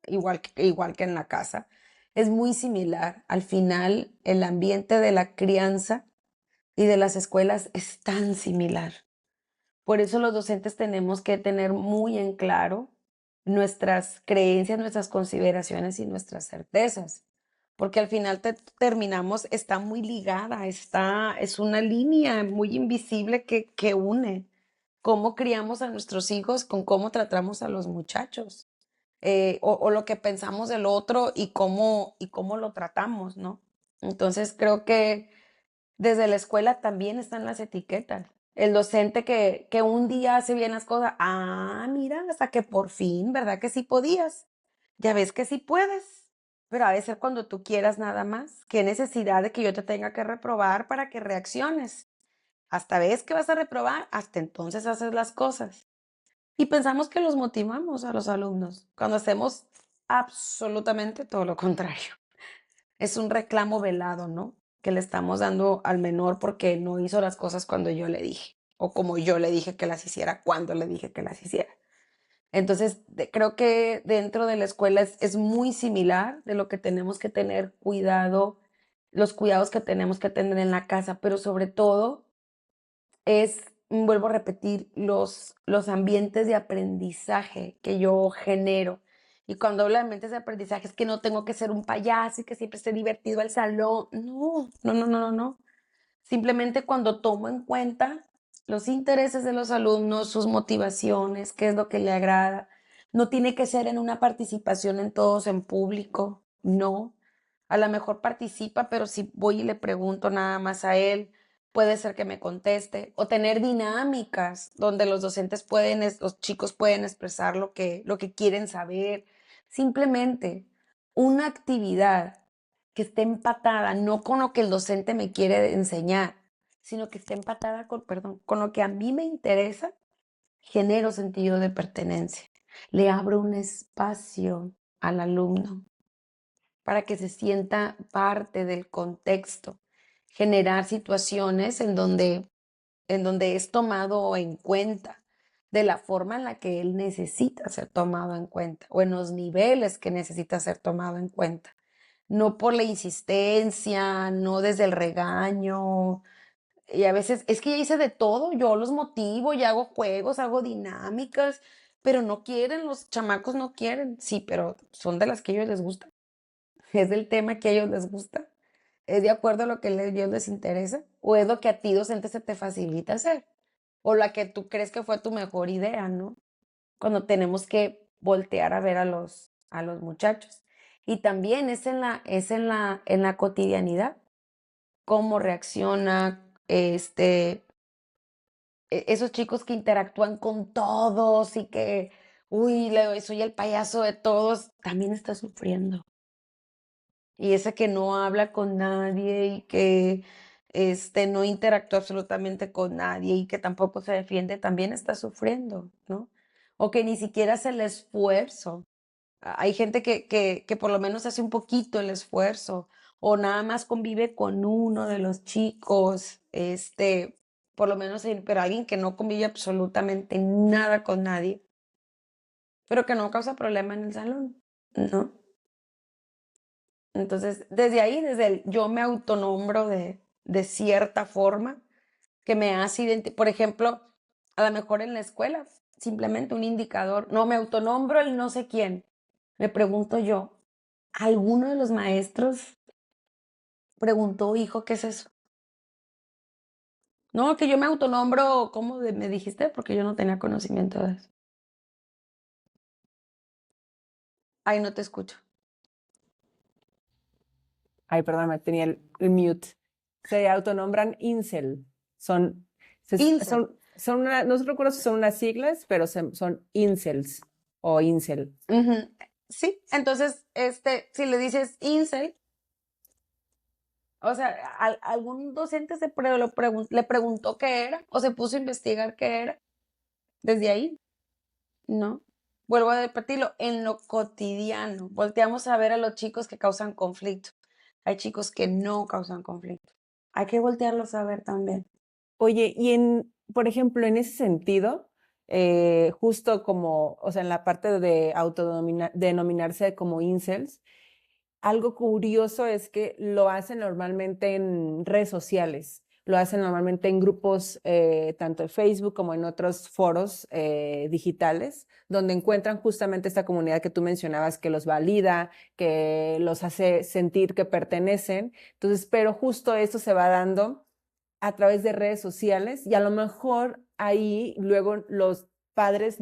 igual que en la casa. Es muy similar. Al final, el ambiente de la crianza y de las escuelas es tan similar. Por eso los docentes tenemos que tener muy en claro nuestras creencias, nuestras consideraciones y nuestras certezas, porque al final terminamos, está muy ligada, es una línea muy invisible que une cómo criamos a nuestros hijos con cómo tratamos a los muchachos, o lo que pensamos del otro y cómo lo tratamos, ¿no? Entonces creo que desde la escuela también están las etiquetas. El docente que un día hace bien las cosas, mira, hasta que por fin, ¿verdad que sí podías? Ya ves que sí puedes, pero ha de ser cuando tú quieras nada más. ¿Qué necesidad de que yo te tenga que reprobar para que reacciones? Hasta ves que vas a reprobar, hasta entonces haces las cosas. Y pensamos que los motivamos a los alumnos, cuando hacemos absolutamente todo lo contrario. Es un reclamo velado, ¿no? Que le estamos dando al menor porque no hizo las cosas cuando yo le dije, o como yo le dije que las hiciera, cuando le dije que las hiciera. Entonces, creo que dentro de la escuela es muy similar de lo que tenemos que tener cuidado, los cuidados que tenemos que tener en la casa, pero sobre todo vuelvo a repetir, los ambientes de aprendizaje que yo genero. Y cuando hablo de ambientes de aprendizaje es que no tengo que ser un payaso y que siempre esté divertido al salón. No, no, no, no, no, no. Simplemente cuando tomo en cuenta los intereses de los alumnos, sus motivaciones, qué es lo que le agrada. No tiene que ser en una participación en todos en público, no. A lo mejor participa, pero si voy y le pregunto nada más a él, puede ser que me conteste. O tener dinámicas donde los docentes los chicos pueden expresar lo que quieren saber. Simplemente una actividad que esté empatada, no con lo que el docente me quiere enseñar, sino que esté empatada con lo que a mí me interesa, genero sentido de pertenencia. Le abro un espacio al alumno para que se sienta parte del contexto, generar situaciones en donde es tomado en cuenta de la forma en la que él necesita ser tomado en cuenta o en los niveles que necesita ser tomado en cuenta. No por la insistencia, no desde el regaño. Y a veces es que ya hice de todo, yo los motivo y hago juegos, hago dinámicas, pero no quieren, los chamacos no quieren. Sí, pero son de las que a ellos les gusta. ¿Es del tema que a ellos les gusta? ¿Es de acuerdo a lo que a ellos les interesa? ¿O es lo que a ti, docente, se te facilita hacer? O la que tú crees que fue tu mejor idea, ¿no? Cuando tenemos que voltear a ver a los muchachos. Y también en la cotidianidad, cómo reacciona, esos chicos que interactúan con todos y que, uy, soy el payaso de todos, también está sufriendo. Y ese que no habla con nadie y que no interactúa absolutamente con nadie y que tampoco se defiende, también está sufriendo, ¿no? O que ni siquiera hace el esfuerzo. Hay gente que por lo menos hace un poquito el esfuerzo o nada más convive con uno de los chicos, por lo menos, pero alguien que no convive absolutamente nada con nadie, pero que no causa problema en el salón, ¿no? Entonces, desde ahí, yo me autonombro de cierta forma que me hace por ejemplo, a lo mejor en la escuela, simplemente un indicador, no me autonombro el no sé quién. Me pregunto yo, ¿alguno de los maestros preguntó, hijo, qué es eso? No, que yo me autonombro, ¿cómo me dijiste? Porque yo no tenía conocimiento de eso. Ay, no te escucho. Ay, perdón, me tenía el mute. Se autonombran incel. Son, Incel. no recuerdo si son unas siglas, pero son incels o incel. Ujú. Sí, entonces, si le dices incel, o sea, ¿algún docente le preguntó qué era o se puso a investigar qué era? Desde ahí, ¿no? Vuelvo a repetirlo, en lo cotidiano, volteamos a ver a los chicos que causan conflicto. Hay chicos que no causan conflicto. Hay que voltearlos a ver también. Oye, por ejemplo, en ese sentido, justo como, o sea, en la parte de denominarse como incels, algo curioso es que lo hacen normalmente en redes sociales, lo hacen normalmente en grupos tanto de Facebook como en otros foros digitales, donde encuentran justamente esta comunidad que tú mencionabas, que los valida, que los hace sentir que pertenecen. Entonces, pero justo esto se va dando a través de redes sociales y a lo mejor ahí luego los padres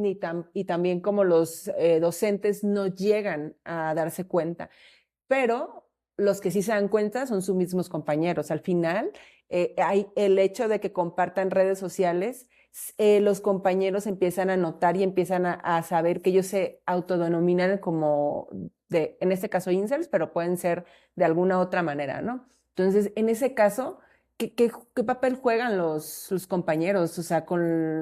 y también como los docentes no llegan a darse cuenta, pero los que sí se dan cuenta son sus mismos compañeros. Al final, hay el hecho de que compartan redes sociales, los compañeros empiezan a notar y empiezan a saber que ellos se autodenominan como, en este caso, incels, pero pueden ser de alguna otra manera, ¿no? Entonces, en ese caso, ¿qué papel juegan los compañeros? O sea,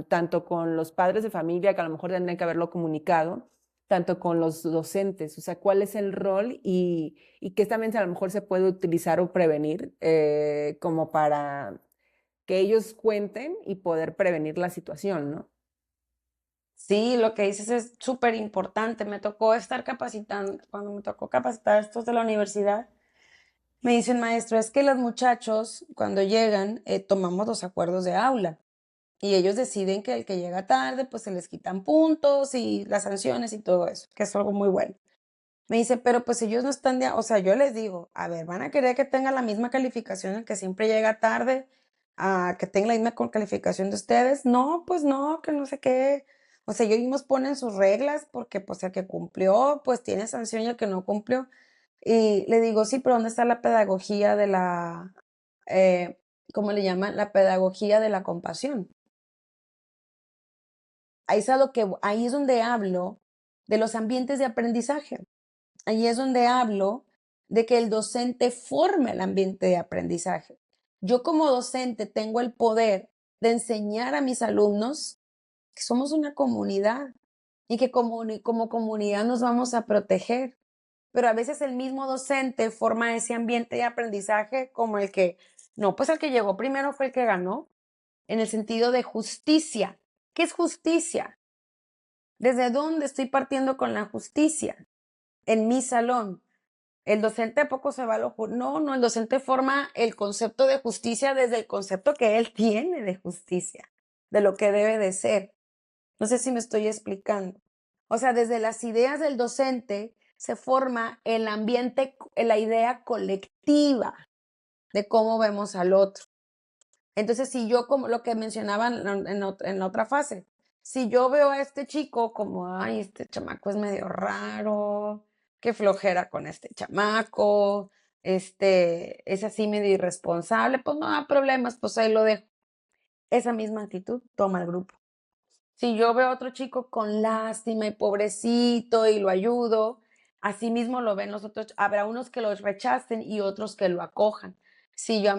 tanto con los padres de familia, que a lo mejor tendrían que haberlo comunicado, tanto con los docentes, o sea, cuál es el rol y qué también a lo mejor se puede utilizar o prevenir como para que ellos cuenten y poder prevenir la situación, ¿no? Sí, lo que dices es súper importante. Me tocó estar capacitando, cuando me tocó capacitar a estos de la universidad, me dice un maestro, es que los muchachos cuando llegan tomamos los acuerdos de aula y ellos deciden que el que llega tarde pues se les quitan puntos y las sanciones y todo eso, que es algo muy bueno. Me dice, pero pues ellos no están de, o sea, yo les digo, a ver, van a querer que tenga la misma calificación el que siempre llega tarde, a que tenga la misma calificación de ustedes. No, pues no, que no sé qué. O sea, ellos mismos ponen sus reglas porque pues el que cumplió, pues tiene sanción y el que no cumplió. Y le digo, sí, pero ¿dónde está la pedagogía de la, ¿cómo le llaman? La pedagogía de la compasión. Ahí es, ahí es donde hablo de los ambientes de aprendizaje. Ahí es donde hablo de que el docente forme el ambiente de aprendizaje. Yo como docente tengo el poder de enseñar a mis alumnos que somos una comunidad y que como comunidad nos vamos a proteger. Pero a veces el mismo docente forma ese ambiente de aprendizaje como el que, no, pues el que llegó primero fue el que ganó, en el sentido de justicia. ¿Qué es justicia? ¿Desde dónde estoy partiendo con la justicia? En mi salón. El docente a poco se va a lo no, no, el docente forma el concepto de justicia desde el concepto que él tiene de justicia, de lo que debe de ser. No sé si me estoy explicando. O sea, desde las ideas del docente se forma el ambiente, la idea colectiva de cómo vemos al otro. Entonces, si yo, como lo que mencionaban en la otra fase, si yo veo a este chico como, ay, este chamaco es medio raro, qué flojera con este chamaco, es así medio irresponsable, pues no hay problemas, pues ahí lo dejo. Esa misma actitud toma el grupo. Si yo veo a otro chico con lástima y pobrecito y lo ayudo, así mismo lo ven los otros. Habrá unos que los rechacen y otros que lo acojan. Si yo,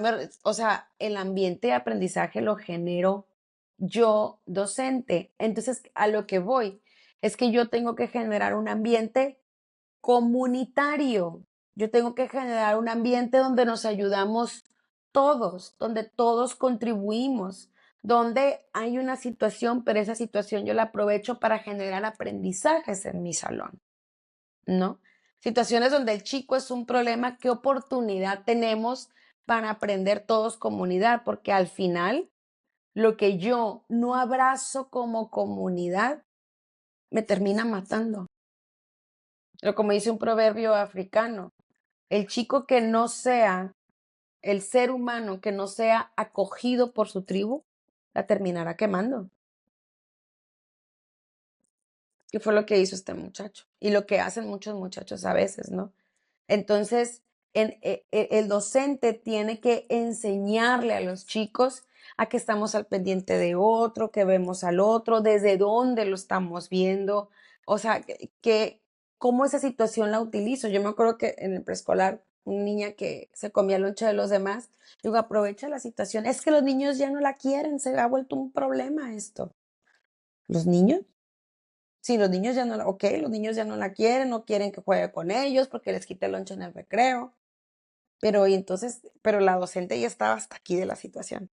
o sea, el ambiente de aprendizaje lo genero yo, docente. Entonces, a lo que voy es que yo tengo que generar un ambiente comunitario. Yo tengo que generar un ambiente donde nos ayudamos todos, donde todos contribuimos, donde hay una situación, pero esa situación yo la aprovecho para generar aprendizajes en mi salón, ¿no? Situaciones donde el chico es un problema, ¿qué oportunidad tenemos para aprender todos comunidad? Porque al final, lo que yo no abrazo como comunidad me termina matando. Pero como dice un proverbio africano, el chico que no sea, el ser humano que no sea acogido por su tribu, la terminará quemando. Que fue lo que hizo este muchacho y lo que hacen muchos muchachos a veces, ¿no? Entonces, el docente tiene que enseñarle a los chicos a que estamos al pendiente de otro, que vemos al otro, desde dónde lo estamos viendo, o sea, cómo esa situación la utilizo. Yo me acuerdo que en el preescolar, una niña que se comía el lonche de los demás, digo, aprovecha la situación. Es que los niños ya no la quieren, se ha vuelto un problema esto. ¿Los niños? Sí, los niños ya no la, ok, los niños ya no la quieren, no quieren que juegue con ellos porque les quita el lonche en el recreo. Pero y entonces, pero la docente ya estaba hasta aquí de la situación.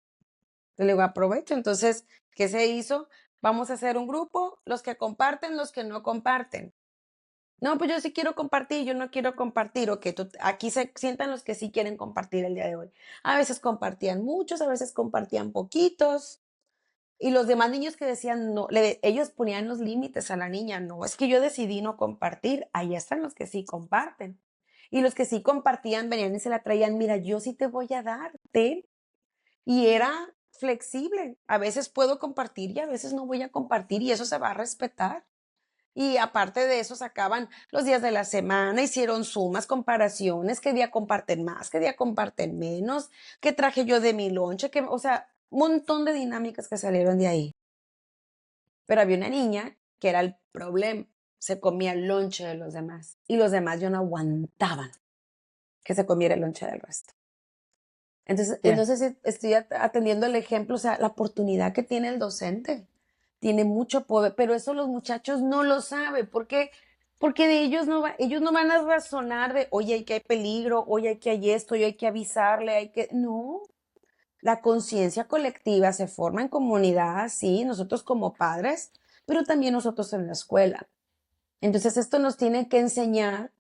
Le digo, aprovecho. Entonces, ¿qué se hizo? Vamos a hacer un grupo, los que comparten, los que no comparten. No, pues yo sí quiero compartir, yo no quiero compartir. Ok, aquí se sientan los que sí quieren compartir el día de hoy. A veces compartían muchos, a veces compartían poquitos. Y los demás niños que decían no, ellos ponían los límites a la niña. No, es que yo decidí no compartir. Ahí están los que sí comparten. Y los que sí compartían venían y se la traían. Mira, yo sí te voy a dar, ten. Y era flexible. A veces puedo compartir y a veces no voy a compartir y eso se va a respetar. Y aparte de eso, sacaban los días de la semana, hicieron sumas, comparaciones, qué día comparten más, qué día comparten menos, qué traje yo de mi lonche, o sea, un montón de dinámicas que salieron de ahí. Pero había una niña que era el problema, se comía el lonche de los demás y los demás yo no aguantaban que se comiera el lonche del resto. Entonces, Ya. estoy atendiendo el ejemplo, o sea, la oportunidad que tiene el docente. Tiene mucho poder, pero eso los muchachos no lo saben. ¿Por qué? Porque de ellos no van a razonar de, oye, que hay peligro, oye, que hay esto, oye, hay que avisarle, hay que. No. La conciencia colectiva se forma en comunidad, sí, nosotros como padres, pero también nosotros en la escuela. Entonces, esto nos tiene que enseñar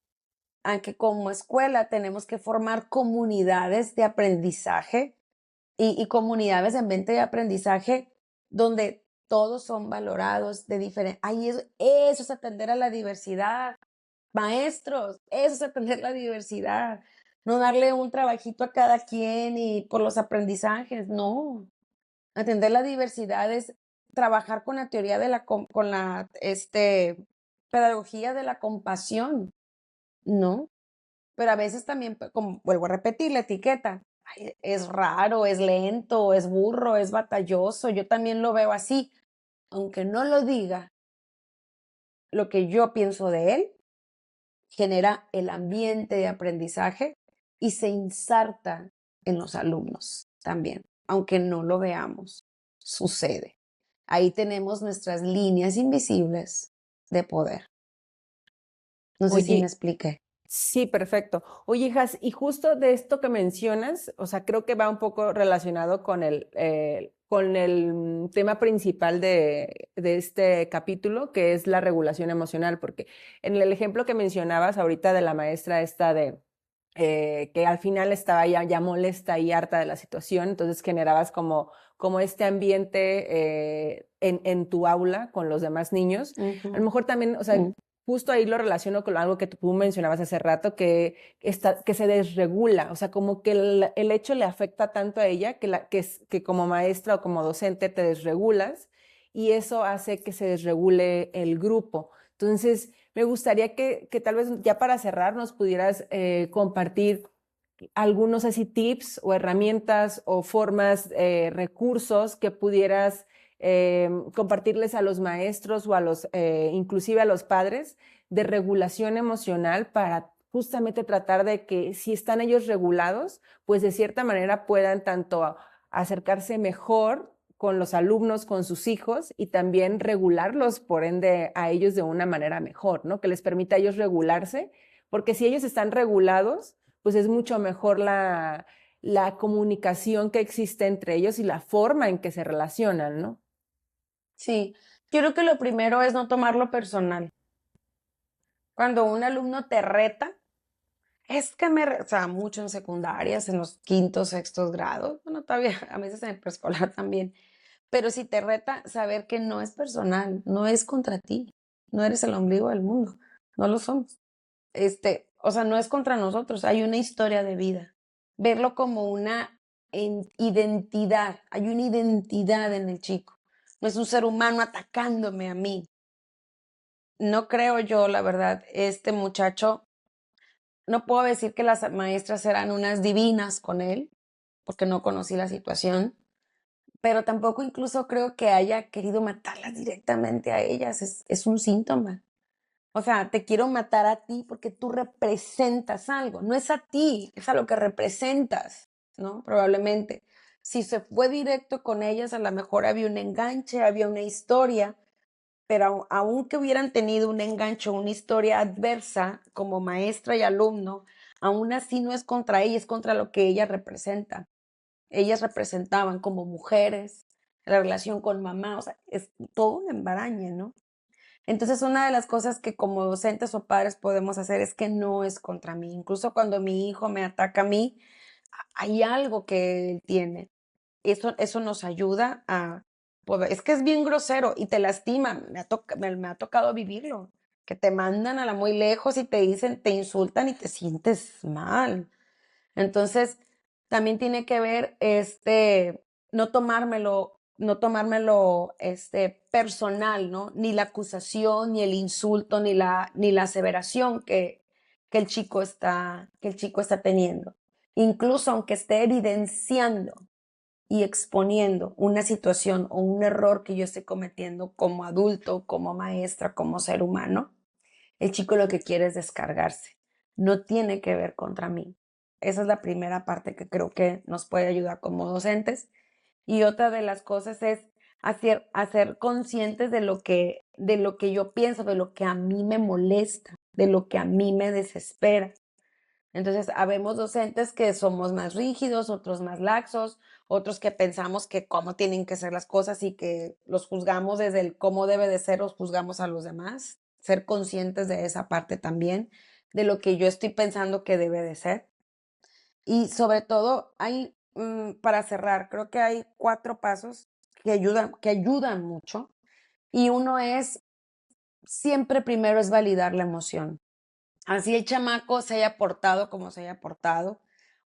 a que como escuela tenemos que formar comunidades de aprendizaje y comunidades de ambiente de aprendizaje donde todos son valorados de diferente. Ahí eso es atender a la diversidad. Maestros, eso es atender la diversidad. No darle un trabajito a cada quien y por los aprendizajes, no. Atender la diversidad es trabajar con la teoría de con la pedagogía de la compasión, ¿no? Pero a veces también, como vuelvo a repetir, la etiqueta, ay, es raro, es lento, es burro, es batalloso, yo también lo veo así, aunque no lo diga, lo que yo pienso de él genera el ambiente de aprendizaje y se inserta en los alumnos también, aunque no lo veamos, sucede. Ahí tenemos nuestras líneas invisibles de poder. No sé si me Oye, expliqué. sí, perfecto. Oye, Jas, y justo de esto que mencionas, o sea, creo que va un poco relacionado con el tema principal de este capítulo, que es la regulación emocional, porque en el ejemplo que mencionabas ahorita de la maestra esta de que al final estaba ya molesta y harta de la situación, entonces generabas como este ambiente en tu aula con los demás niños. A lo Ujú. mejor también, o sea, justo ahí lo relaciono con algo que tú mencionabas hace rato, que se desregula, o sea, como que el hecho le afecta tanto a ella que como maestra o como docente te desregulas y eso hace que se desregule el grupo. Entonces, me gustaría que tal vez ya para cerrar nos pudieras compartir algunos así tips o herramientas o formas, recursos que pudieras compartirles a los maestros o a inclusive a los padres de regulación emocional para justamente tratar de que si están ellos regulados, pues de cierta manera puedan tanto acercarse mejor con los alumnos, con sus hijos y también regularlos, por ende, a ellos de una manera mejor, ¿no? Que les permita a ellos regularse, porque si ellos están regulados, pues es mucho mejor la comunicación que existe entre ellos y la forma en que se relacionan, ¿no? Sí, yo creo que lo primero es no tomarlo personal. Cuando un alumno te reta, es que o sea, mucho en secundarias, en los quintos, sextos grados, bueno, todavía a veces en el preescolar también, pero si te reta, saber que no es personal, no es contra ti, no eres el ombligo del mundo, no lo somos. O sea, no es contra nosotros, hay una historia de vida. Verlo como una identidad, hay una identidad en el chico. No es un ser humano atacándome a mí. No creo yo, la verdad, este muchacho, no puedo decir que las maestras eran unas divinas con él, porque no conocí la situación, pero tampoco incluso creo que haya querido matarlas directamente a ellas, es un síntoma. O sea, te quiero matar a ti porque tú representas algo, no es a ti, es a lo que representas, ¿no? Probablemente. Si se fue directo con ellas, a lo mejor había un enganche, había una historia, pero aunque hubieran tenido un engancho, una historia adversa como maestra y alumno, aún así no es contra ella, es contra lo que ella representa. ellas representaban como mujeres, la relación con mamá, o sea, es todo un embarañe, ¿no? Entonces, una de las cosas que como docentes o padres podemos hacer es que no es contra mí. Incluso cuando mi hijo me ataca a mí, hay algo que él tiene. Eso nos ayuda a poder, es que es bien grosero y te lastima. Me ha tocado vivirlo, que te mandan a la muy lejos y te dicen, te insultan y te sientes mal. Entonces, también tiene que ver, no tomármelo, personal, ¿no? Ni la acusación, ni el insulto, ni la aseveración que el chico está teniendo. Incluso aunque esté evidenciando y exponiendo una situación o un error que yo esté cometiendo como adulto, como maestra, como ser humano, el chico lo que quiere es descargarse. No tiene que ver contra mí. Esa es la primera parte que creo que nos puede ayudar como docentes. Y otra de las cosas es hacer conscientes de lo que yo pienso, de lo que a mí me molesta, de lo que a mí me desespera. Entonces, habemos docentes que somos más rígidos, otros más laxos, otros que pensamos que cómo tienen que ser las cosas y que los juzgamos desde el cómo debe de ser, los juzgamos a los demás. Ser conscientes de esa parte también, de lo que yo estoy pensando que debe de ser. Y sobre todo, para cerrar, creo que hay 4 pasos que ayudan mucho. Y uno es, siempre primero es validar la emoción. Así el chamaco se haya portado como se haya portado,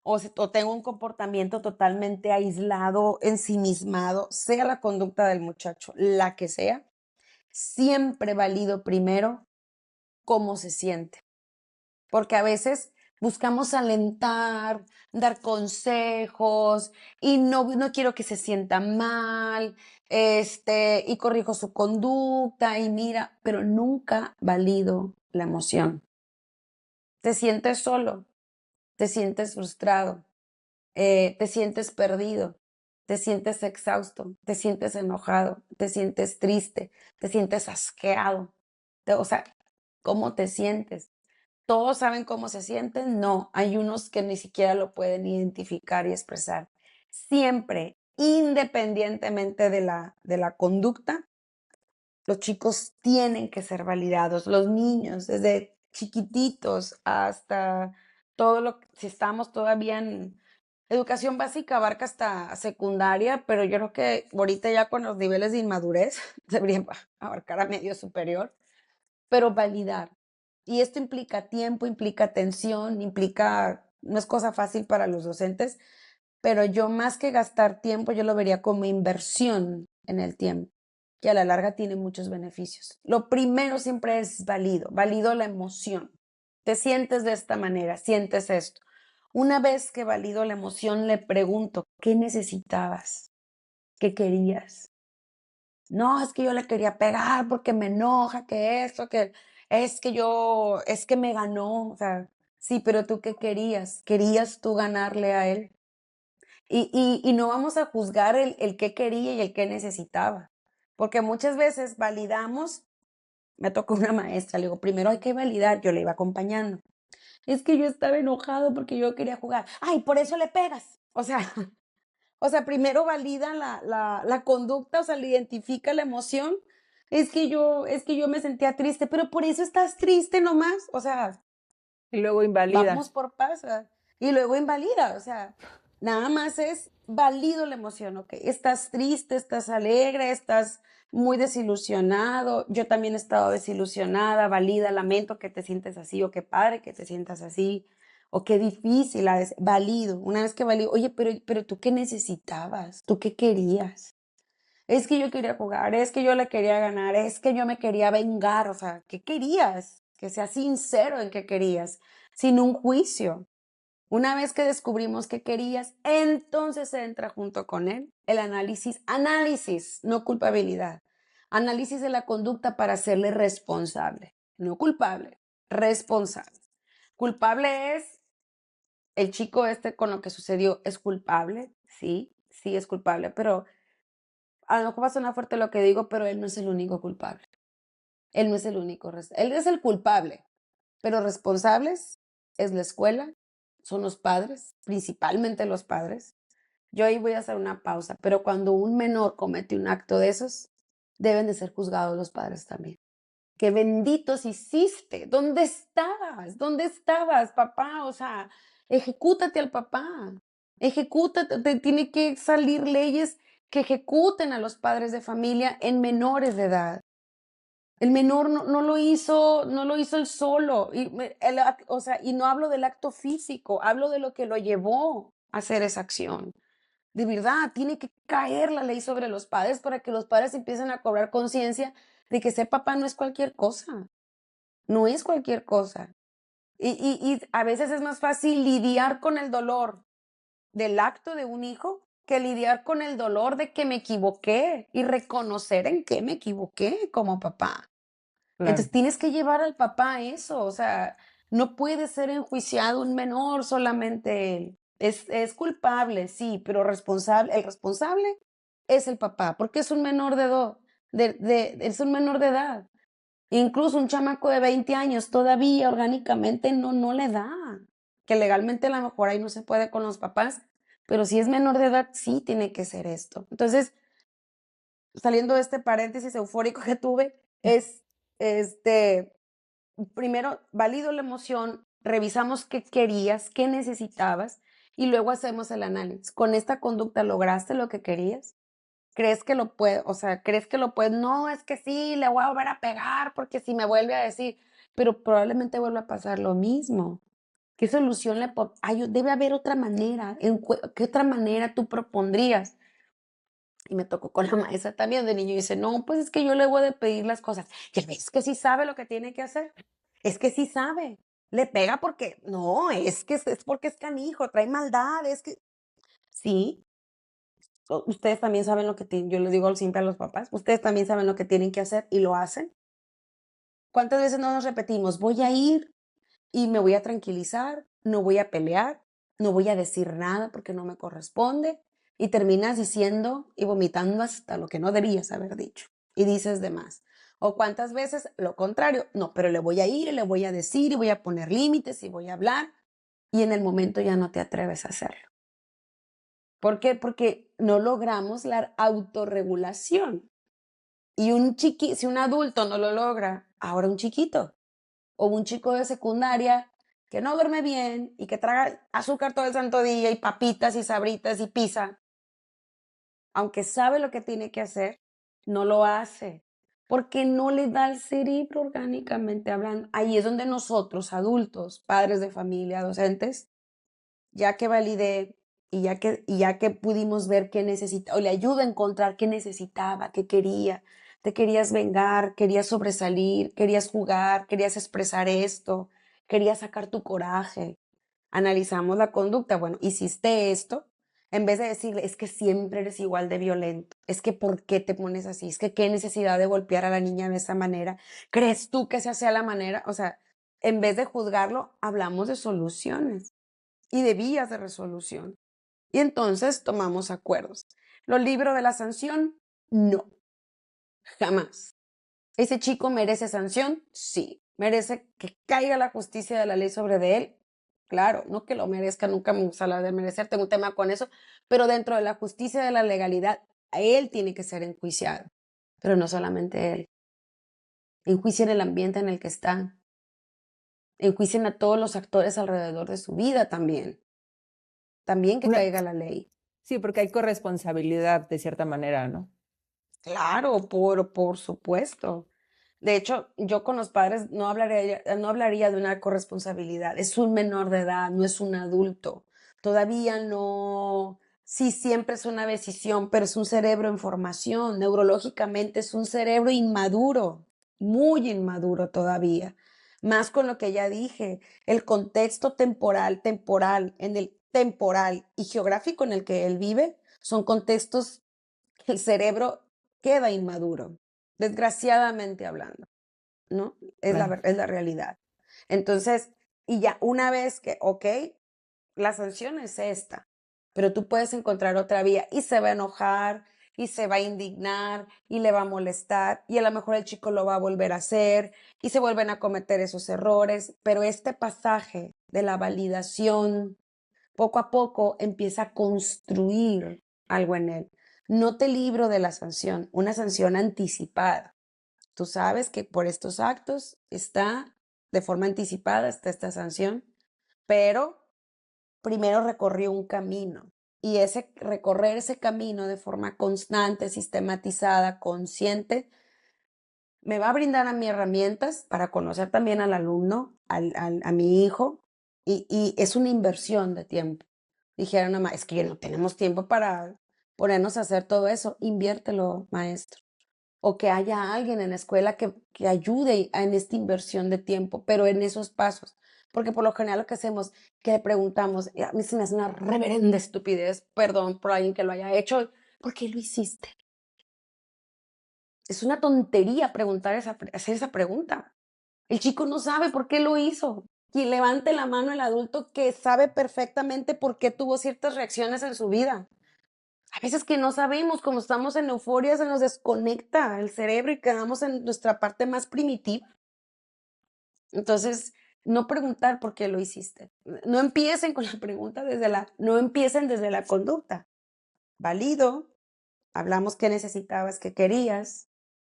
o tenga un comportamiento totalmente aislado, ensimismado, sea la conducta del muchacho, la que sea, siempre valido primero cómo se siente. Porque a veces buscamos alentar, dar consejos, y no quiero que se sienta mal, y corrijo su conducta, y mira, pero nunca valido la emoción. Te sientes solo, te sientes frustrado, te sientes perdido, te sientes exhausto, te sientes enojado, te sientes triste, te sientes asqueado. O sea, ¿cómo te sientes? ¿Todos saben cómo se sienten? No, hay unos que ni siquiera lo pueden identificar y expresar. Siempre, independientemente de la conducta, los chicos tienen que ser validados, los niños, desde chiquititos hasta si estamos todavía en educación básica, abarca hasta secundaria, pero yo creo que ahorita ya con los niveles de inmadurez deberían abarcar a medio superior, pero validar. Y esto implica tiempo, implica atención, no es cosa fácil para los docentes, pero yo más que gastar tiempo, yo lo vería como inversión en el tiempo, que a la larga tiene muchos beneficios. Lo primero siempre es valido la emoción. Te sientes de esta manera, sientes esto. Una vez que valido la emoción, le pregunto, ¿qué necesitabas? ¿Qué querías? No, es que yo le quería pegar porque me enoja, que esto, que es que me ganó. O sea, sí, pero tú qué querías? ¿Querías tú ganarle a él? Y no vamos a juzgar el qué quería y el qué necesitaba, porque muchas veces validamos. Me tocó una maestra, le digo, primero hay que validar, yo le iba acompañando. Es que yo estaba enojado porque yo quería jugar. Ay, por eso le pegas. O sea, primero valida la conducta, o sea, le identifica la emoción. Es que yo me sentía triste, pero por eso estás triste nomás. O sea, Y luego invalida. vamos por pasa. Y luego invalida, o sea, nada más es válido la emoción, ¿ok? Estás triste, estás alegre, estás muy desilusionado. Yo también he estado desilusionada, valida, lamento que te sientes así, o qué padre que te sientas así, o qué difícil, válido. Una vez que valido, oye, pero tú qué necesitabas, tú qué querías. Es que yo quería jugar, es que yo le quería ganar, es que yo me quería vengar, o sea, ¿qué querías? Que seas sincero en qué querías, sin un juicio. Una vez que descubrimos qué querías, entonces entra junto con él el análisis, no culpabilidad. Análisis de la conducta para hacerle responsable, no culpable, responsable. Culpable es el chico con lo que sucedió, es culpable, sí, sí es culpable, pero a lo mejor va a sonar fuerte lo que digo, pero él no es el único culpable. Él no es el único, él es el culpable, pero responsables es la escuela, son los padres, principalmente los padres. Yo ahí voy a hacer una pausa, pero cuando un menor comete un acto de esos, deben de ser juzgados los padres también. Qué benditos hiciste. ¿Dónde estabas? ¿Dónde estabas, papá? O sea, ejecútate al papá. Ejecútate. Tiene que salir leyes que ejecuten a los padres de familia en menores de edad. El menor no lo hizo, no lo hizo él solo. O sea, y no hablo del acto físico, hablo de lo que lo llevó a hacer esa acción. De verdad, tiene que caer la ley sobre los padres para que los padres empiecen a cobrar conciencia de que ser papá no es cualquier cosa, no es cualquier cosa. Y a veces es más fácil lidiar con el dolor del acto de un hijo que lidiar con el dolor de que me equivoqué y reconocer en qué me equivoqué como papá. Claro. Entonces tienes que llevar al papá a eso, o sea, no puede ser enjuiciado un menor solamente él. Es culpable, sí, pero el responsable es el papá, porque es un menor es un menor de edad. Incluso un chamaco de 20 años todavía orgánicamente no le da, que legalmente a lo mejor ahí no se puede con los papás, pero si es menor de edad, sí tiene que ser esto. Entonces, saliendo de este paréntesis eufórico que tuve, es, este, primero valido la emoción, revisamos qué querías, qué necesitabas y luego hacemos el análisis. ¿Con esta conducta lograste lo que querías? ¿Crees que lo puedes? O sea, ¿crees que lo puedes? No, es que sí, le voy a volver a pegar porque si me vuelve a decir, pero probablemente vuelva a pasar lo mismo. ¿Qué solución debe haber otra manera? ¿Qué otra manera tú propondrías? Y me tocó con la maestra también de niño y dice, no, pues es que yo le voy a pedir las cosas. Y él, es que sí sabe lo que tiene que hacer. Es que sí sabe. Le pega porque, no, es porque es canijo, trae maldad, es que, sí, ustedes también saben lo que tienen, yo les digo siempre a los papás, ustedes también saben lo que tienen que hacer y lo hacen. ¿Cuántas veces no nos repetimos? Voy a ir y me voy a tranquilizar, no voy a pelear, no voy a decir nada porque no me corresponde y terminas diciendo y vomitando hasta lo que no debías haber dicho y dices de más. O cuántas veces lo contrario, no, pero le voy a ir y le voy a decir y voy a poner límites y voy a hablar y en el momento ya no te atreves a hacerlo. ¿Por qué? Porque no logramos la autorregulación. Y si un adulto no lo logra, ahora un chiquito o un chico de secundaria que no duerme bien y que traga azúcar todo el santo día y papitas y sabritas y pizza, aunque sabe lo que tiene que hacer, no lo hace porque no le da al cerebro orgánicamente hablando. Ahí es donde nosotros, adultos, padres de familia, docentes, ya que validé y ya que pudimos ver qué necesitaba, o le ayuda a encontrar qué necesitaba, qué quería, te querías vengar, querías sobresalir, querías jugar, querías expresar esto, querías sacar tu coraje. Analizamos la conducta, bueno, hiciste esto, en vez de decirle, es que siempre eres igual de violento, es que ¿por qué te pones así? Es que qué necesidad de golpear a la niña de esa manera, ¿crees tú que esa sea la manera? O sea, en vez de juzgarlo, hablamos de soluciones y de vías de resolución. Y entonces tomamos acuerdos. ¿Lo libro de la sanción? No, jamás. ¿Ese chico merece sanción? Sí. ¿Merece que caiga la justicia de la ley sobre de él? Claro, no que lo merezca, nunca me gusta hablar de merecer, tengo un tema con eso, pero dentro de la justicia de la legalidad, a él tiene que ser enjuiciado, pero no solamente él. Enjuicien el ambiente en el que está, enjuicien a todos los actores alrededor de su vida también que Una- caiga la ley. Sí, porque hay corresponsabilidad de cierta manera, ¿no? Claro, por supuesto. De hecho, yo con los padres no hablaría de una corresponsabilidad. Es un menor de edad, no es un adulto. Todavía no, sí, siempre es una decisión, pero es un cerebro en formación. Neurológicamente es un cerebro inmaduro, muy inmaduro todavía. Más con lo que ya dije, el contexto temporal y geográfico en el que él vive son contextos que el cerebro queda inmaduro, desgraciadamente hablando, ¿no? Claro. Es la realidad. Entonces, y ya una vez que, ok, la sanción es esta, pero tú puedes encontrar otra vía y se va a enojar y se va a indignar y le va a molestar y a lo mejor el chico lo va a volver a hacer y se vuelven a cometer esos errores, pero este pasaje de la validación poco a poco empieza a construir algo en él. No te libro de la sanción, una sanción anticipada. Tú sabes que por estos actos está de forma anticipada, está esta sanción, pero primero recorrió un camino y ese recorrer ese camino de forma constante, sistematizada, consciente, me va a brindar a mí herramientas para conocer también al alumno, a mi hijo, y es una inversión de tiempo. Dijeron, mamá, es que no tenemos tiempo para ponernos a hacer todo eso, inviértelo, maestro. O que haya alguien en la escuela que ayude en esta inversión de tiempo, pero en esos pasos. Porque por lo general lo que hacemos, que le preguntamos, y a mí se me hace una reverenda estupidez, perdón por alguien que lo haya hecho, ¿por qué lo hiciste? Es una tontería hacer esa pregunta. El chico no sabe por qué lo hizo. Quien levante la mano el adulto que sabe perfectamente por qué tuvo ciertas reacciones en su vida. A veces que no sabemos, como estamos en euforia, se nos desconecta el cerebro y quedamos en nuestra parte más primitiva. Entonces, no preguntar por qué lo hiciste. No empiecen con la pregunta no empiecen desde la conducta. Valido, hablamos qué necesitabas, qué querías,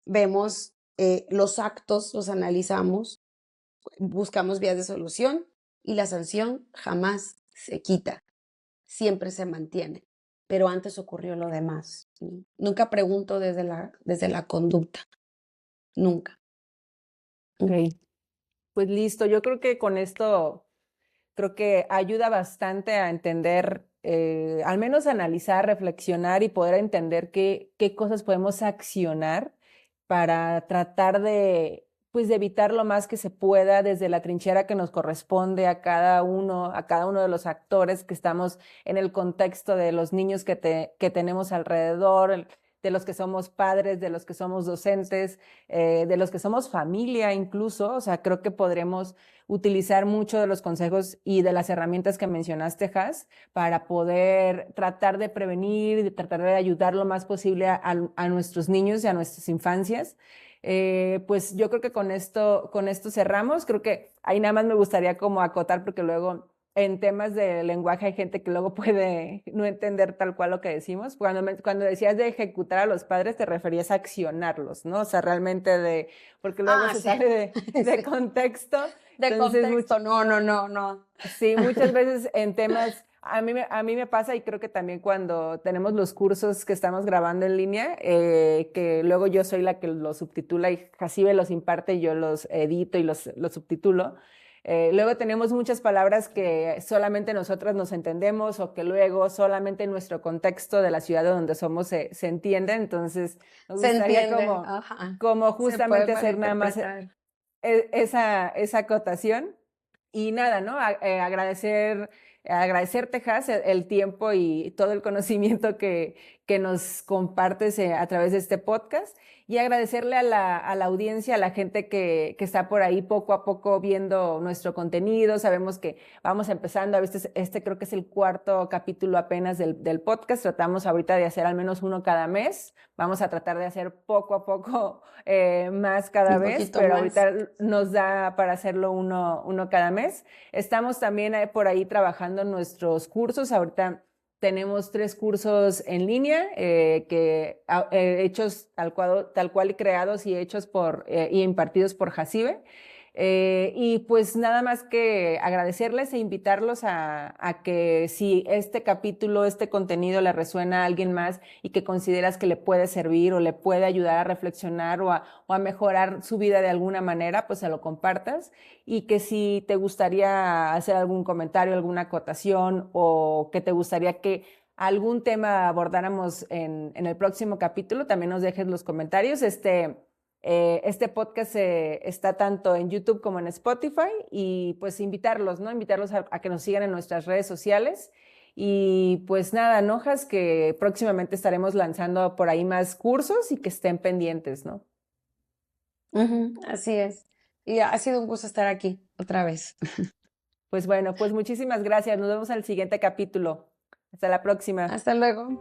vemos los actos, los analizamos, buscamos vías de solución y la sanción jamás se quita, siempre se mantiene. Pero antes ocurrió lo demás, ¿no? Nunca pregunto desde la conducta, nunca. Ok, pues listo. Yo creo que con esto, creo que ayuda bastante a entender, al menos analizar, reflexionar y poder entender qué cosas podemos accionar para tratar de, pues, de evitar lo más que se pueda desde la trinchera que nos corresponde a cada uno de los actores que estamos en el contexto de los niños que tenemos alrededor, de los que somos padres, de los que somos docentes, de los que somos familia incluso. O sea, creo que podremos utilizar mucho de los consejos y de las herramientas que mencionaste, Has, para poder tratar de prevenir, de tratar de ayudar lo más posible a nuestros niños y a nuestras infancias. Pues yo creo que con esto cerramos. Creo que ahí nada más me gustaría como acotar, porque luego en temas de lenguaje hay gente que luego puede no entender tal cual lo que decimos. Cuando decías de ejecutar a los padres, te referías a accionarlos, ¿no? O sea, realmente porque luego Ah, se sí, sale de sí. contexto. De Entonces, contexto, no, no, no, no. sí, muchas veces en temas, a mí me pasa, y creo que también cuando tenemos los cursos que estamos grabando en línea, que luego yo soy la que los subtitula y Jacibe los imparte y yo los edito y los subtitulo. Luego tenemos muchas palabras que solamente nosotras nos entendemos, o que luego solamente en nuestro contexto de la ciudad donde somos se entiende. Entonces, nos Se gustaría entiende, ajá. como Se puede justamente hacer nada más malinterpretar. esa acotación. Y nada, ¿no? Agradecerte, Has, el tiempo y todo el conocimiento que nos compartes a través de este podcast, y agradecerle a la audiencia, a la gente que está por ahí poco a poco viendo nuestro contenido. Sabemos que vamos empezando, a veces este creo que es el cuarto capítulo apenas del podcast. Tratamos ahorita de hacer al menos uno cada mes. Vamos a tratar de hacer poco a poco más cada Un vez, poquito pero más. ahorita nos da para hacerlo uno cada mes. Estamos también por ahí trabajando en nuestros cursos. Ahorita tenemos 3 cursos en línea, hechos tal cual y creados y hechos y impartidos por Jacibe. Y pues nada más que agradecerles e invitarlos a que, si este capítulo, este contenido le resuena a alguien más y que consideras que le puede servir o le puede ayudar a reflexionar o a mejorar su vida de alguna manera, pues se lo compartas. Y que si te gustaría hacer algún comentario, alguna acotación, o que te gustaría que algún tema abordáramos en el próximo capítulo, también nos dejes los comentarios. Este podcast está tanto en YouTube como en Spotify, y pues invitarlos, ¿no? Invitarlos a que nos sigan en nuestras redes sociales. Y pues nada, Nojas, que próximamente estaremos lanzando por ahí más cursos y que estén pendientes, ¿no? Ujú, así es. Y ha sido un gusto estar aquí otra vez. Pues bueno, pues muchísimas gracias. Nos vemos en el siguiente capítulo. Hasta la próxima. Hasta luego.